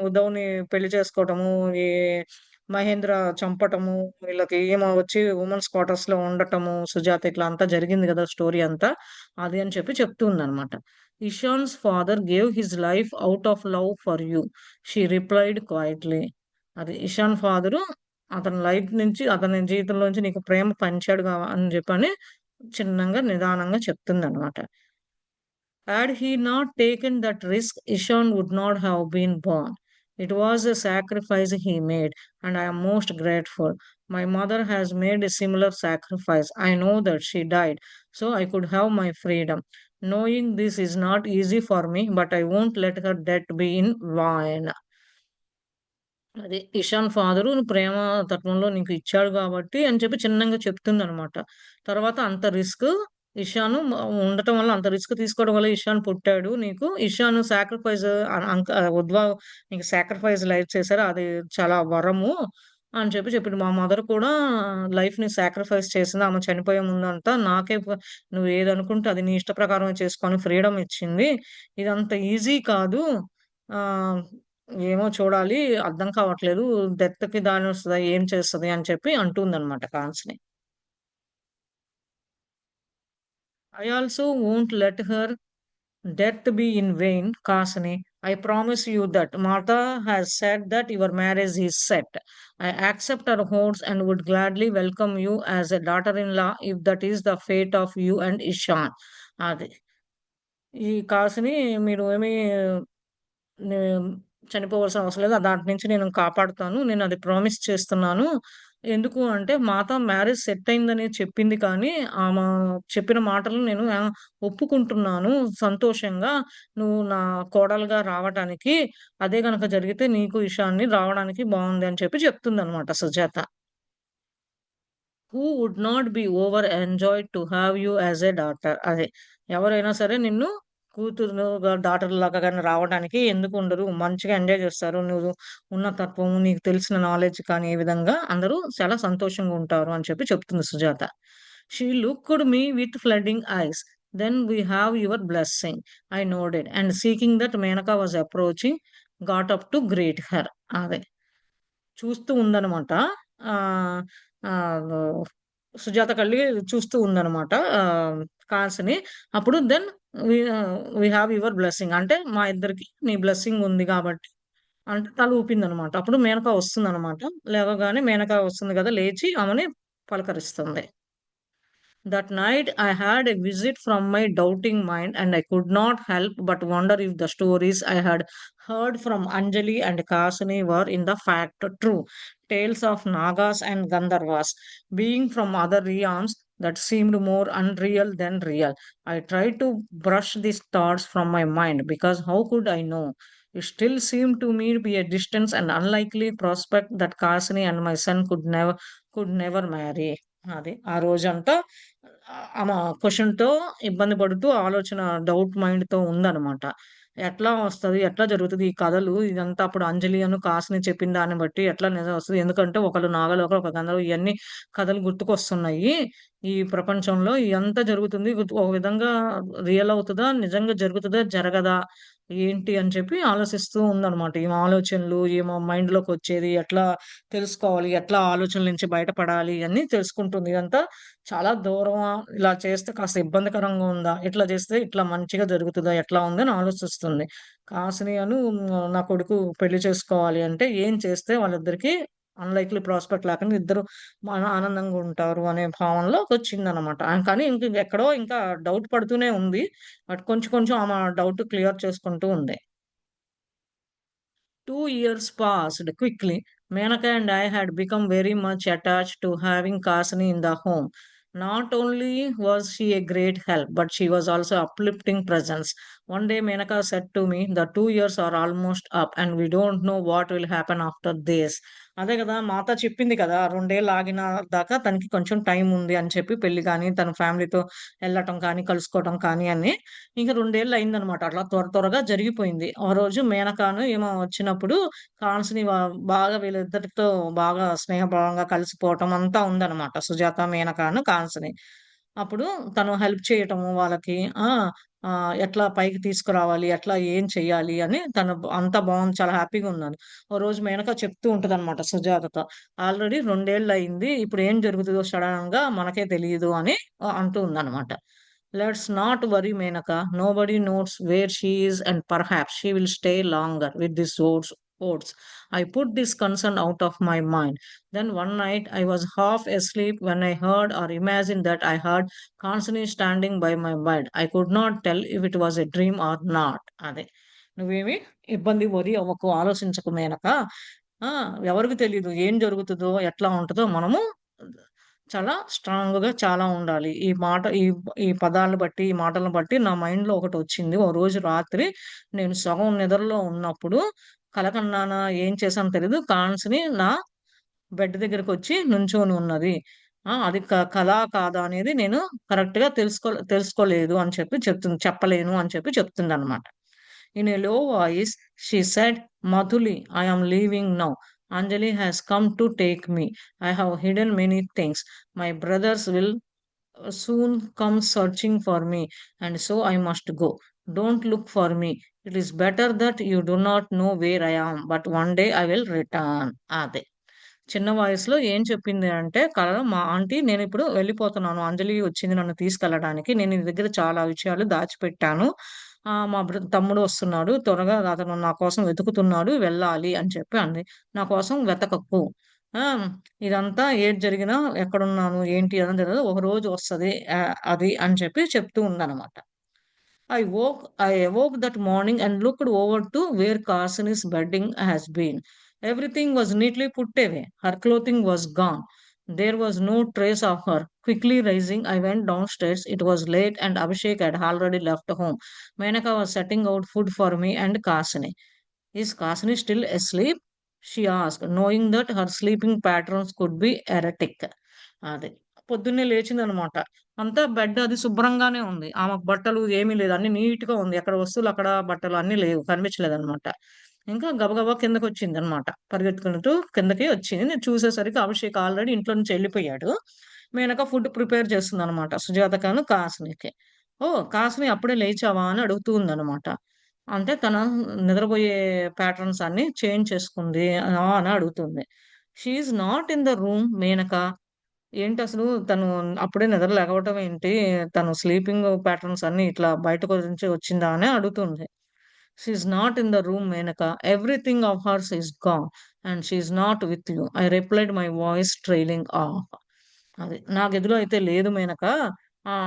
ఉద్ధవ్‌ని పెళ్లి చేసుకోవటము, ఈ మహేంద్ర చంపటము, వీళ్ళకి ఈమె వచ్చి వుమెన్స్ క్వార్టర్స్‌లో ఉండటము, సుజాత ఇట్లా అంతా జరిగింది గదా! స్టోరీ అంతా. అది అని చెప్తుందనమాట. "Ishan's father gave his life out of love for you" she replied quietly. అది ఇషాన్ ఫాదరు అతని లైఫ్ నుంచి, అతని జీవితంలోంచి నీకు ప్రేమ పంచాడు అని చెప్పని చిన్నంగా, నిదానంగా చెప్తుందనమాట. Had he not taken that risk, Ishan would not have been born. It was a sacrifice he made, and I am most grateful. My mother has made a similar sacrifice. I know that she died, so I could have my freedom. Knowing this is not easy for me, but I won't let her death be in vain. అదే Ishan father ప్రేమ తత్వంలో నీకు ఇచ్చాడు గాబట్టి అని చిన్నంగా చెప్తుందనమాట. తర్వాత అంత risk ఇషాను ఉండటం వల్ల అంత రిస్క్ తీసుకోవడం వల్ల ఇషాన్ పుట్టాడు నీకు. ఇషాన్ సాక్రిఫైస్ ఉద్వా నీకు సాక్రిఫైస్ లైఫ్ చేశారు. అది చాలా వరము అని చెప్పిండు. మా మదర్ కూడా లైఫ్‌ని సాక్రిఫైస్ చేసింది. ఆమె చనిపోయే ముందంతా నాకే నువ్వు ఏదనుకుంటే అది నీ ఇష్ట ప్రకారమే చేసుకో అని ఫ్రీడమ్ ఇచ్చింది. ఇదంత ఈజీ కాదు. ఆహ్ ఏమో చూడాలి. అర్థం కావట్లేదు. డెత్‌కి దానొస్తదా? ఏం చేస్తది? అని అంటుందన్నమాట కాన్స్‌ని. I also won't let her death be in vain, Kasani. I promise you that Martha has said that your marriage is set. I accept her hordes and would gladly welcome you as a daughter-in-law if that is the fate of you and Ishan. అది. ఈ కాసిని మీరు ఏమి నే చనిపోవాల్సిన అవసరం లేదు. దాంటి నుంచి నేను కాపాడుతాను. నేనది ప్రామిస్ చేస్తున్నాను. ఎందుకు అంటే మాతో మ్యారేజ్ సెట్ అయిందని చెప్పింది కానీ, ఆమా చెప్పిన మాటలు నేను ఒప్పుకుంటున్నాను సంతోషంగా. నువ్వు నా కోడలుగా రావటానికి. అదే గనక జరిగితే నీకు ఇషాన్ని రావడానికి బావుంది అని చెప్తుందనమాట Sujatha. Who would not be over enjoyed to have you as a daughter. అదే. ఎవరైనా సరే నిన్ను కూతురుగా, డాటర్‌లాగా గాని రావడానికి ఎందుకుండరు? మంచిగా ఎంజాయ్ చేస్తారు. నువ్వు ఉన్న తత్వము, నీకు తెలిసిన నాలెడ్జ్ కానీ, ఈ విధంగా అందరూ చాలా సంతోషంగా ఉంటారు అని చెప్తుంది Sujatha. She looked me with flooding eyes. Then we have your blessing. I nodded and seeking that Menaka was approaching got up to greet her. అదే. చూస్తూ ఉందనమాట. ఆహ్, ఆహ్ సుజాత కళ్ళి చూస్తూ ఉందనమాట. కాల్స్‌ని. అప్పుడు then we have your blessing అంటే మా ఇద్దరికి నీ బ్లెస్సింగ్ ఉంది గాబట్టి అంటే తల ఊపిందనమాట. అప్పుడు మేనక వస్తుందనమాట. లేవగానే మేనక వస్తుంది గదా! లేచి ఆమెని పలకరిస్తుంది. That night I had a visit from my doubting mind, and I could not help but wonder if the stories I had heard from Anjali and Kasini were in the fact true. Tales of Nagas and Gandharvas, being from other realms that seemed more unreal than real. I tried to brush these thoughts from my mind because how could I know? It still seemed to me to be a distant and unlikely prospect that Kasini and my son could never marry. అది. ఆ రోజంతా ఆమ క్వెషన్‌తో ఇబ్బంది పడుతూ ఆలోచన doubt మైండ్‌తో ఉందనమాట. ఎట్లా వస్తది? ఎట్లా జరుగుతది? ఈ కథలు ఇదంతా అప్పుడు అంజలి కాసిని చెప్పిన దాన్ని బట్టి ఎట్లా నిజం వస్తది? ఎందుకంటే ఒకళ్ళు నాగలోక, ఒక గంధర్వ ఇయన్నీ కథలు గుర్తుకొస్తున్నాయి. ఈ ప్రపంచంలో ఇదంతా జరుగుతుంది. ఒక విధంగా రియల్ అవుతదా? నిజంగా జరుగుతదా? జరగదా? ఏంటి అని చెప్పి ఆలోచిస్తూ ఉందనమాట. ఈమె ఆలోచనలు, ఈమె మైండ్‌లోకొచ్చేది ఎట్లా తెలుసుకోవాలి? ఎట్లా ఆలోచనల నుంచి బయటపడాలి? ఇయన్నీ తెలుసుకుంటుంది. ఇదంతా చాలా దూరమా? ఇలా చేస్తే కాస్త ఇబ్బందికరంగా ఉందా? ఇట్లా చేస్తే ఇట్లా మంచిగా జరుగుతదా? ఎట్లా ఉందని ఆలోచిస్తుంది. కాసిని నా కొడుకు పెళ్లి చేసుకోవాలి అంటే ఏం చేస్తే వాళ్ళిద్దరికీ అన్‌లైక్లీ ప్రాస్పెక్ట్ లేకుండా ఇద్దరు ఆనందంగా ఉంటారు అనే భావనలోకొచ్చిందనమాట. కానీ ఎక్కడో ఇంకా డౌట్ పడుతూనే ఉంది. బట్ కొంచెం కొంచెం ఆమె డౌట్ క్లియర్ చేసుకుంటూ ఉంది. 2 years passed quickly. Menaka and I had become very much attached to having Kasini in the home. Not only was she a great help, but she was also uplifting presence. One day Menaka said to me, the 2 years are almost up and we don't know what will happen after this. అదే కదా! మాతో చెప్పింది కదా! 2 ఏళ్ళు ఆగిన దాకా తనకి కొంచెం టైం ఉంది అని చెప్పి పెళ్లి గాని, తన ఫ్యామిలీతో ఎళ్ళటం కానీ, కలుసుకోవటం కానీ అని. ఇంక 2 ఏళ్ళు అయిందనమాట. అట్లా త్వరగా జరిగిపోయింది. ఆ రోజు మేనకాను ఏమో వచ్చినప్పుడు కాన్స్‌ని బాగా వీళ్ళిద్దరితో బాగా స్నేహభావంగా కలిసిపోవటం అంతా ఉందనమాట. సుజాత, మేనకాను, కాన్స్‌ని. అప్పుడు తను హెల్ప్ చేయటము వాళ్ళకి ఆ! ఎట్లా పైకి తీసుకురావాలి, ఎట్లా ఏం చెయ్యాలి అని తను అంతా బావుంది. చాలా హ్యాపీగా ఉన్నాను. ఓ రోజు మేనక చెప్తూ ఉంటదనమాట సుజాతతో. ఆల్రెడీ 2 ఏళ్లయింది. ఇప్పుడు ఏం జరుగుతదో సడెన్‌గా మనకే తెలీదు అని అంటూ ఉందనమాట. Let's not worry, Menaka. Nobody knows where she is, and perhaps she will stay longer with these words. I put this concern out of my mind. Then one night I was half asleep when I heard or imagined that I heard Constantine standing by my bed. I could not tell if it was a dream or not. అదే నువ్వేమి ఇబ్బంది వరి అవ్వకు ఆలోచించకు మేనక ఆ! ఎవరికీ తెలీదు. ఏం జరుగుతదో, ఎట్లా ఉంటదో మనము చాలా స్ట్రాంగ్‌గా చాలా ఉండాలి. ఈ పదాలను బట్టి, ఈ మాటలను బట్టి నా మైండ్‌లో ఒకటొచ్చింది. ఓ రోజు రాత్రి నేను సగం నిద్రలో ఉన్నప్పుడు కల కన్నానా, ఏం చేశానో తెలీదు. కాన్స్‌ని నా బెడ్ దగ్గరకొచ్చి నుంచొని ఉన్నది. అది కలా కాదా అనేది నేను కరెక్ట్‌గా తెలుసుకోలేదు అని చెప్పి చెప్పలేను అని చెప్పి చెప్తుందనమాట. In a low voice, she said, Madhuli, I am leaving now. Anjali has come to take me. I have hidden many things. My brothers will soon come searching for me, and so I must go. Don't look for me. It is better that you do not know where I am, but one day I will return. అదే. చిన్న వయసులో ఏం చెప్పింది అంటే, కలలో మా aunty నేనిప్పుడు వెళ్ళిపోతున్నాను. అంజలి వచ్చింది నన్ను తీసుకెళ్ళడానికి. నేను నీ దగ్గర చాలా విషయాలు దాచిపెట్టాను. మా తమ్ముడు వస్తున్నాడు. త్వరగా అతను నా కోసం వెతుకుతున్నాడు. వెళ్ళాలి అని చెప్పి అంది. నా కోసం వెతకకు. ఆ! ఇదంతా ఏది జరిగినా ఎక్కడున్నాను, ఏంటి అనేది తెలీదు. ఒకరోజు వస్తది. అది అని చెప్పి చెప్తూ ఉందనమాట. I awoke that morning and looked over to where Carson bedding has been. Everything was neatly put away. Her clothing was gone. There was no trace of her. Quickly rising, I went downstairs. It was late and Abhishek had already left home. Menaka was setting out food for me and Kasini. Is Kasini still asleep? She asked, knowing that her sleeping patterns could be erratic. అది. పొద్దున్నే లేచిందనమాట. అంతా bed అది శుభ్రంగానే ఉంది. ఆమెకు బట్టలు ఏమీ లేదు. అన్నీ నీట్‌గా ఉంది. ఎక్కడ వస్తువులు అక్కడ బట్టలు అన్నీ లేవు. కనిపించలేదనమాట. ఇంకా గబగబా కిందకొచ్చిందనమాట. పరిగెత్తుకుంటూ కిందకి వచ్చింది. నేను చూసేసరికి అభిషేక్ ఆల్రెడీ ఇంట్లో నుంచి ఎళ్ళిపోయాడు. మేనక ఫుడ్ ప్రిపేర్ చేస్తుందనమాట. సుజాతకను, కాసినికి. "ఓహ్! కాసిని అప్పుడే లేచావా?" అని అడుగుతూ ఉందనమాట. అంటే తన నిద్రబోయే ప్యాటర్న్స్ అన్నీ చేంజ్ చేసుకుంది. అని అడుగుతుంది. She is not in the room Menaka. ఏంటసలు తను అప్పుడే నిద్ర లెగవటం ఏంటి? తను స్లీపింగ్ ప్యాటర్న్స్ అన్నీ ఇట్లా బయటకు నుంచి వచ్చిందా అని అడుగుతుంది. She is not in the room Menaka. Everything of hurts is gone and she is not with you. I replied my voice trailing of. అది. నా గదిలో అయితే లేదు మేనక.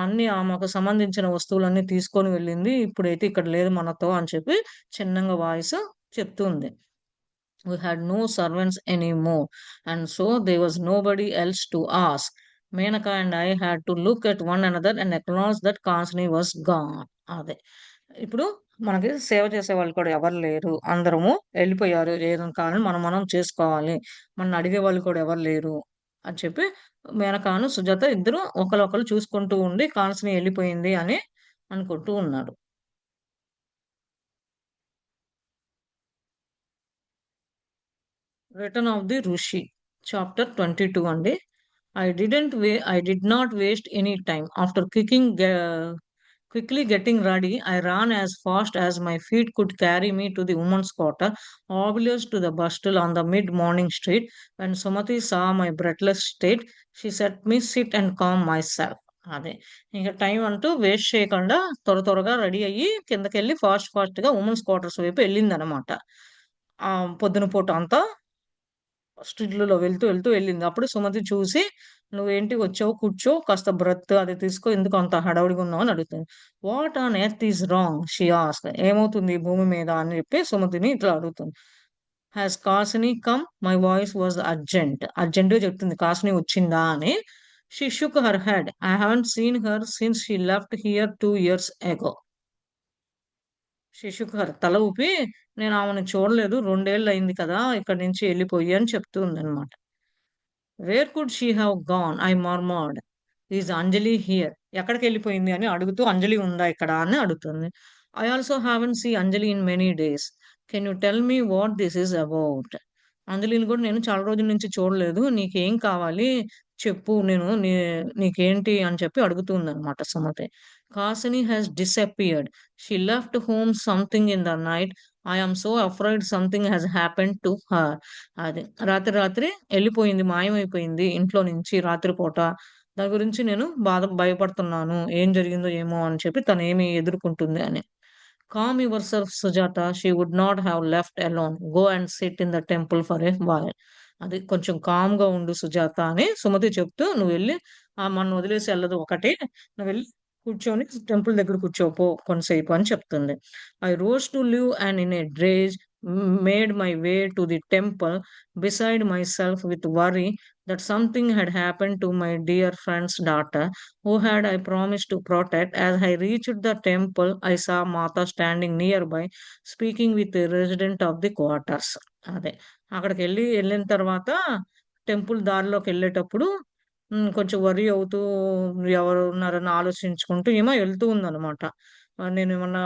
అన్నీ ఆమెకు సంబంధించిన వస్తువులన్నీ తీసుకొని వెళ్ళింది. ఇప్పుడైతే ఇక్కడ లేదు మనతో అని చెప్పి చిన్నంగా వాయిస్ చెప్తుంది. We had no servants anymore, and so there was nobody else to ask. Menaka and I had to look at one another and acknowledge that Kansini was gone. అదే. ఇప్పుడు మనకి సేవ చేసేవాళ్ళు కూడా ఎవరు లేరు. అందరము ఎళ్ళిపోయారు. ఏదైనా కావాలని మనం మనం చేసుకోవాలి. మనల్ని అడిగేవాళ్ళు కూడా ఎవరు లేరు అని చెప్పి మేనకాను, సుజాత ఇద్దరు ఒకళ్ళొకళ్ళు చూసుకుంటూ ఉండి కాన్సిని ఎళ్ళిపోయింది అని అనుకుంటూ ఉన్నారు. రిటర్న్ ఆఫ్ ది ఋషి చాప్టర్ 22 అండి. I did not waste any time. After quickly getting ready, I ran as fast as my feet could carry me to the women's quarter, oblivious to the bustle on the mid-morning street. When Sumati saw my breathless state, she said me sit and calm myself. అదే. ఇంక time అంటూ waste చేయకుండా త్వరగా ready అయ్యి కిందకెళ్ళి ఫాస్ట్‌గా women's quarters వైపు ఎళ్ళిందనమాట. పొద్దున పూట అంతా స్టిల్లులో వెళ్తూ వెళ్ళింది. అప్పుడు సుమతి చూసి, "నువ్వేంటి వచ్చావు? కూర్చో. కాస్త బ్రెత్ అది తీసుకో. ఎందుకు అంత హడావిడిగా ఉన్నావు?" అని అడుగుతుంది. "What on earth is wrong?" She asked. ఏమవుతుంది ఈ భూమి మీద అని చెప్పి సుమతిని ఇట్లా అడుగుతుంది. "Has Kasini come?" My voice was urgent. అర్జెంట్‌గా చెప్తుంది. కాసిని వచ్చిందా అని. She shook her head. I haven't seen her since she left here 2 years ago. She shook her తల ఊపి, నేను ఆమెని చూడలేదు. 2 ఏళ్లయింది కదా! ఇక్కడి నుంచి ఎళ్ళిపోయి అని చెప్తుందనమాట. Where could she have gone? I murmured. Is Anjali here? ఎక్కడికెళ్ళిపోయింది అని అడుగుతూ అంజలి ఉందా ఇక్కడ అని అడుగుతుంది. I also haven't see Anjali in many days. Can you tell me what this is about? అంజలిని కూడా నేను చాలా రోజుల నుంచి చూడలేదు. నీకేం కావాలి? చెప్పు. నీకేంటి అని చెప్పి అడుగుతుందనమాట Sumathi. Kasini has disappeared. She left home something in the night. I am so afraid something has happened to her. అది. రాత్రి ఎళ్ళిపోయింది. మాయమైపోయింది ఇంట్లో నుంచి రాత్రి పూట. దాని గురించి నేను భయపడుతున్నాను. ఏం జరిగిందో ఏమో అని చెప్పి తనేమి ఎదుర్కొంటుంది అని. "Calm yourself, Sujata. She would not have left alone. Go and sit in the temple for a while." అది కొంచెం కామ్‌గా ఉండు సుజాత అని సుమతి చెప్తూ, "నువ్వెళ్ళి మనల్ని వదిలేసి ఎళ్ళదు ఒకటి. నువ్వెళ్ళి కూర్చొని టెంపుల్ దగ్గర కూర్చోపో కొంతసేపు" అని చెప్తుంది. I rose to leave and in a rage made my way to the temple, beside myself with worry that something had happened to my dear friend's daughter, who had I promised to protect. As I reached the temple, I saw Mata standing nearby, speaking with a resident of the quarters. అదే. ఎళ్ళిన తర్వాత temple దారిలోకెళ్ళేటప్పుడు కొంచెం worry అవుతూ ఎవరున్నారని ఆలోచించుకుంటూ ఏమో ఎళ్తూ ఉందనమాట. నేనేమన్నా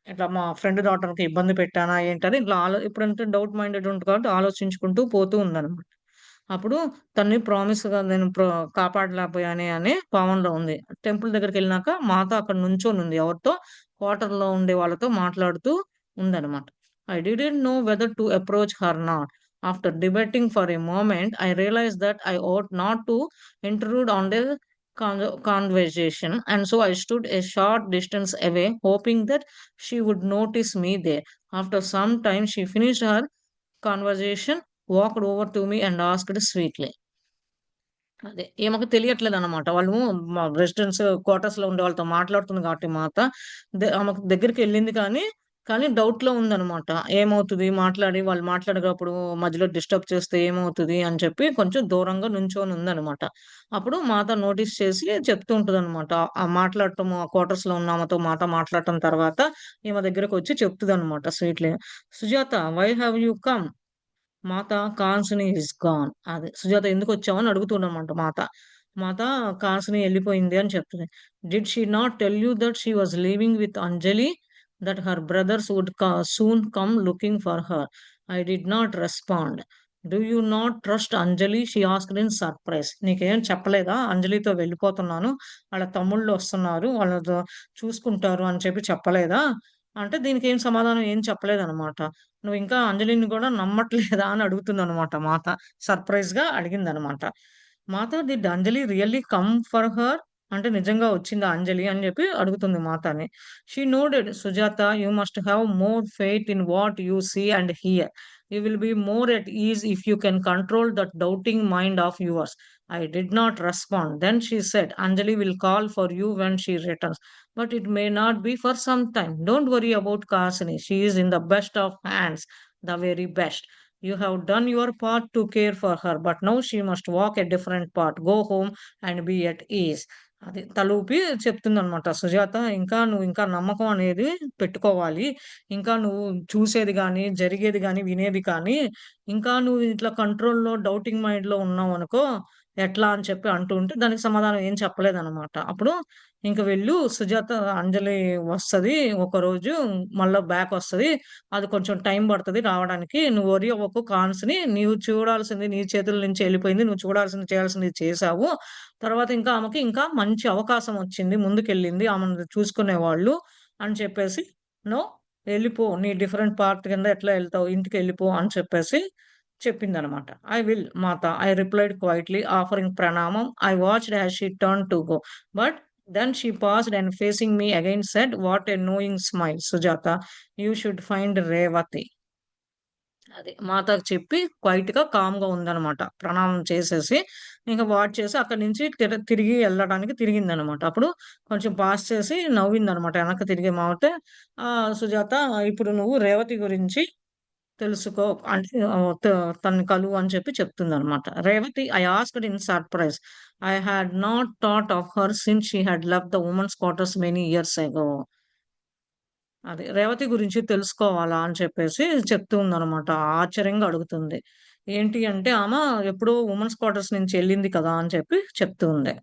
ఇట్లా మా ఫ్రెండ్ డాటర్‌కి ఇబ్బంది పెట్టానా ఏంటని ఇట్లా ఇప్పుడంటే డౌట్ మైండెడ్ ఉంటది కాబట్టి ఆలోచించుకుంటూ పోతూ ఉందనమాట. అప్పుడు తనని ప్రామిస్‌గా నేను కాపాడలేకపోయానే అనే భావనలో ఉంది. టెంపుల్ దగ్గరికెళ్ళినాక మాత అక్కడ నుంచొనుంది. ఎవరితో? క్వార్టర్‌లో ఉండే వాళ్ళతో మాట్లాడుతూ ఉందనమాట. I didn't know whether to approach her not. After debating for a moment, I realised that I ought not to intrude on their conversation, and so I stood a short distance away, hoping that she would notice me there. After some time, she finished her conversation, walked over to me, and asked sweetly. అదే. ఈమెకు తెలియట్లేదనమాట. వాళ్ళు residence క్వార్టర్స్‌లో ఉండే వాళ్ళతో మాట్లాడుతుంది కాబట్టి మాత, ఆమెకు దగ్గరికెళ్ళింది కానీ డౌట్‌లో ఉందనమాట. ఏమవుతది వాళ్ళు మాట్లాడేటప్పుడు మధ్యలో డిస్టర్బ్ చేస్తే ఏమవుతది అని చెప్పి కొంచెం దూరంగా నుంచొని ఉందనమాట. అప్పుడు మాత నోటీస్ చేసి చెప్తూ ఉంటదనమాట. ఆ మాట్లాడటము ఆ క్వార్టర్స్‌లో ఉన్న ఆమెతో మాట్లాడటం తర్వాత ఈమె దగ్గరకొచ్చి చెప్తదనమాట sweetly. "Sujatha, why have you come? Mata కాన్సనీ ఈస్ గాన్." అది. "సుజాత ఎందుకొచ్చావు?" అని అడుగుతుందనమాట మాత. మాత కాన్సనీ ఎళ్ళిపోయింది అని చెప్తది. "Did she not tell you that she was leaving with Anjali? That her brothers would soon come looking for her?" I did not respond. "Do you not trust Anjali?" She asked in surprise. "నీకేం చెప్పలేదా? అంజలితో వెళ్ళిపోతున్నాను. ఆళ్ళ తమ్ముళ్ళొస్తున్నారు. వాళ్ళతో చూసుకుంటారు అని చెప్పి చెప్పలేదా?" అంటే దీనికేం సమాధానం ఏం చెప్పలేదనమాట. "నువ్వింకా అంజలిని గూడా నమ్మట్లేదా?" అని అడుగుతుందనమాట మాత. సర్ప్రైజ్‌గా అడిగిందనమాట. Mata did Anjali really come for her? అంటే నిజంగా వచ్చిందా అంజలి అని చెప్పి అడుగుతుంది మాతని. She nodded. Sujatha, you must have more faith in what you see and hear. You will be more at ease if you can control that doubting mind of yours. I did not respond. Then she said, Anjali will call for you when she returns, but it may not be for some time. Don't worry about Kasini. She is in the best of hands, the very best. You have done your part to care for her, but now she must walk a different path. Go home and be at ease. అది తలూపి చెప్తుందనమాట సుజాత. ఇంకా నువ్వు ఇంకా నమ్మకం అనేది పెట్టుకోవాలి. ఇంకా నువ్వు చూసేది గాని, జరిగేది గాని, వినేది కానీ, ఇంకా నువ్వు ఇట్లా కంట్రోల్‌లో డౌటింగ్ మైండ్‌లో ఉన్నావనుకో, ఎట్లా అని చెప్పి అంటూ ఉంటే దానికి సమాధానం ఏం చెప్పలేదనమాట. అప్పుడు ఇంక వెళ్ళు సుజాత, అంజలి వస్తది ఒకరోజు, మళ్ళా బ్యాకొస్తది. అది కొంచెం టైం పడతది రావడానికి. నువ్వు వరీ అవ్వకు కాన్స్‌ని. నీవు చూడాల్సింది నీ చేతుల నుంచి ఎళ్ళిపోయింది. నువ్వు చూడాల్సింది, చేయాల్సింది చేశావు. తర్వాత ఇంకా ఆమెకి ఇంకా మంచి అవకాశం వచ్చింది. ముందుకెళ్ళింది. ఆమెను చూసుకునేవాళ్ళు అని చెప్పేసి, "నో, ఎళ్ళిపో. నీ డిఫరెంట్ పాత్ కింద ఎట్లా ఎళ్తావు? ఇంటికెళ్ళిపో" అని చెప్పేసి చెప్పిందనమాట. "I will mata" I replied quietly offering pranamam. I watched as she turned to go. But then she paused and facing me again said, "What a knowing smile, Sujata. You should find Revati." అది మాతకు చెప్పి క్వైట్‌గా, కామ్‌గా ఉందనమాట. ప్రణామం చేసేసి, ఇంక watch చేసి అక్కడి నుంచి తిరిగి ఎళ్ళడానికి తిరిగిందనమాట. అప్పుడు కొంచెం పాజ్ చేసి నవ్విందనమాట. వెనక్కి తిరిగి మావితే, సుజాత, ఇప్పుడు నువ్వు రేవతి గురించి తెలుసుకో అంటే తనని కలువు అని చెప్పి చెప్తుందనమాట. Revathi, I asked in surprise. I had not thought of her since she had left the women's quarters many years ago. అది రేవతి గురించి తెలుసుకోవాలా అని చెప్పేసి చెప్తూ ఉందనమాట. ఆశ్చర్యంగా అడుగుతుంది. ఏంటి అంటే ఆమె ఎప్పుడో వుమెన్స్ క్వార్టర్స్ నుంచి ఎళ్ళింది కదా అని చెప్పి చెప్తూ ఉంది.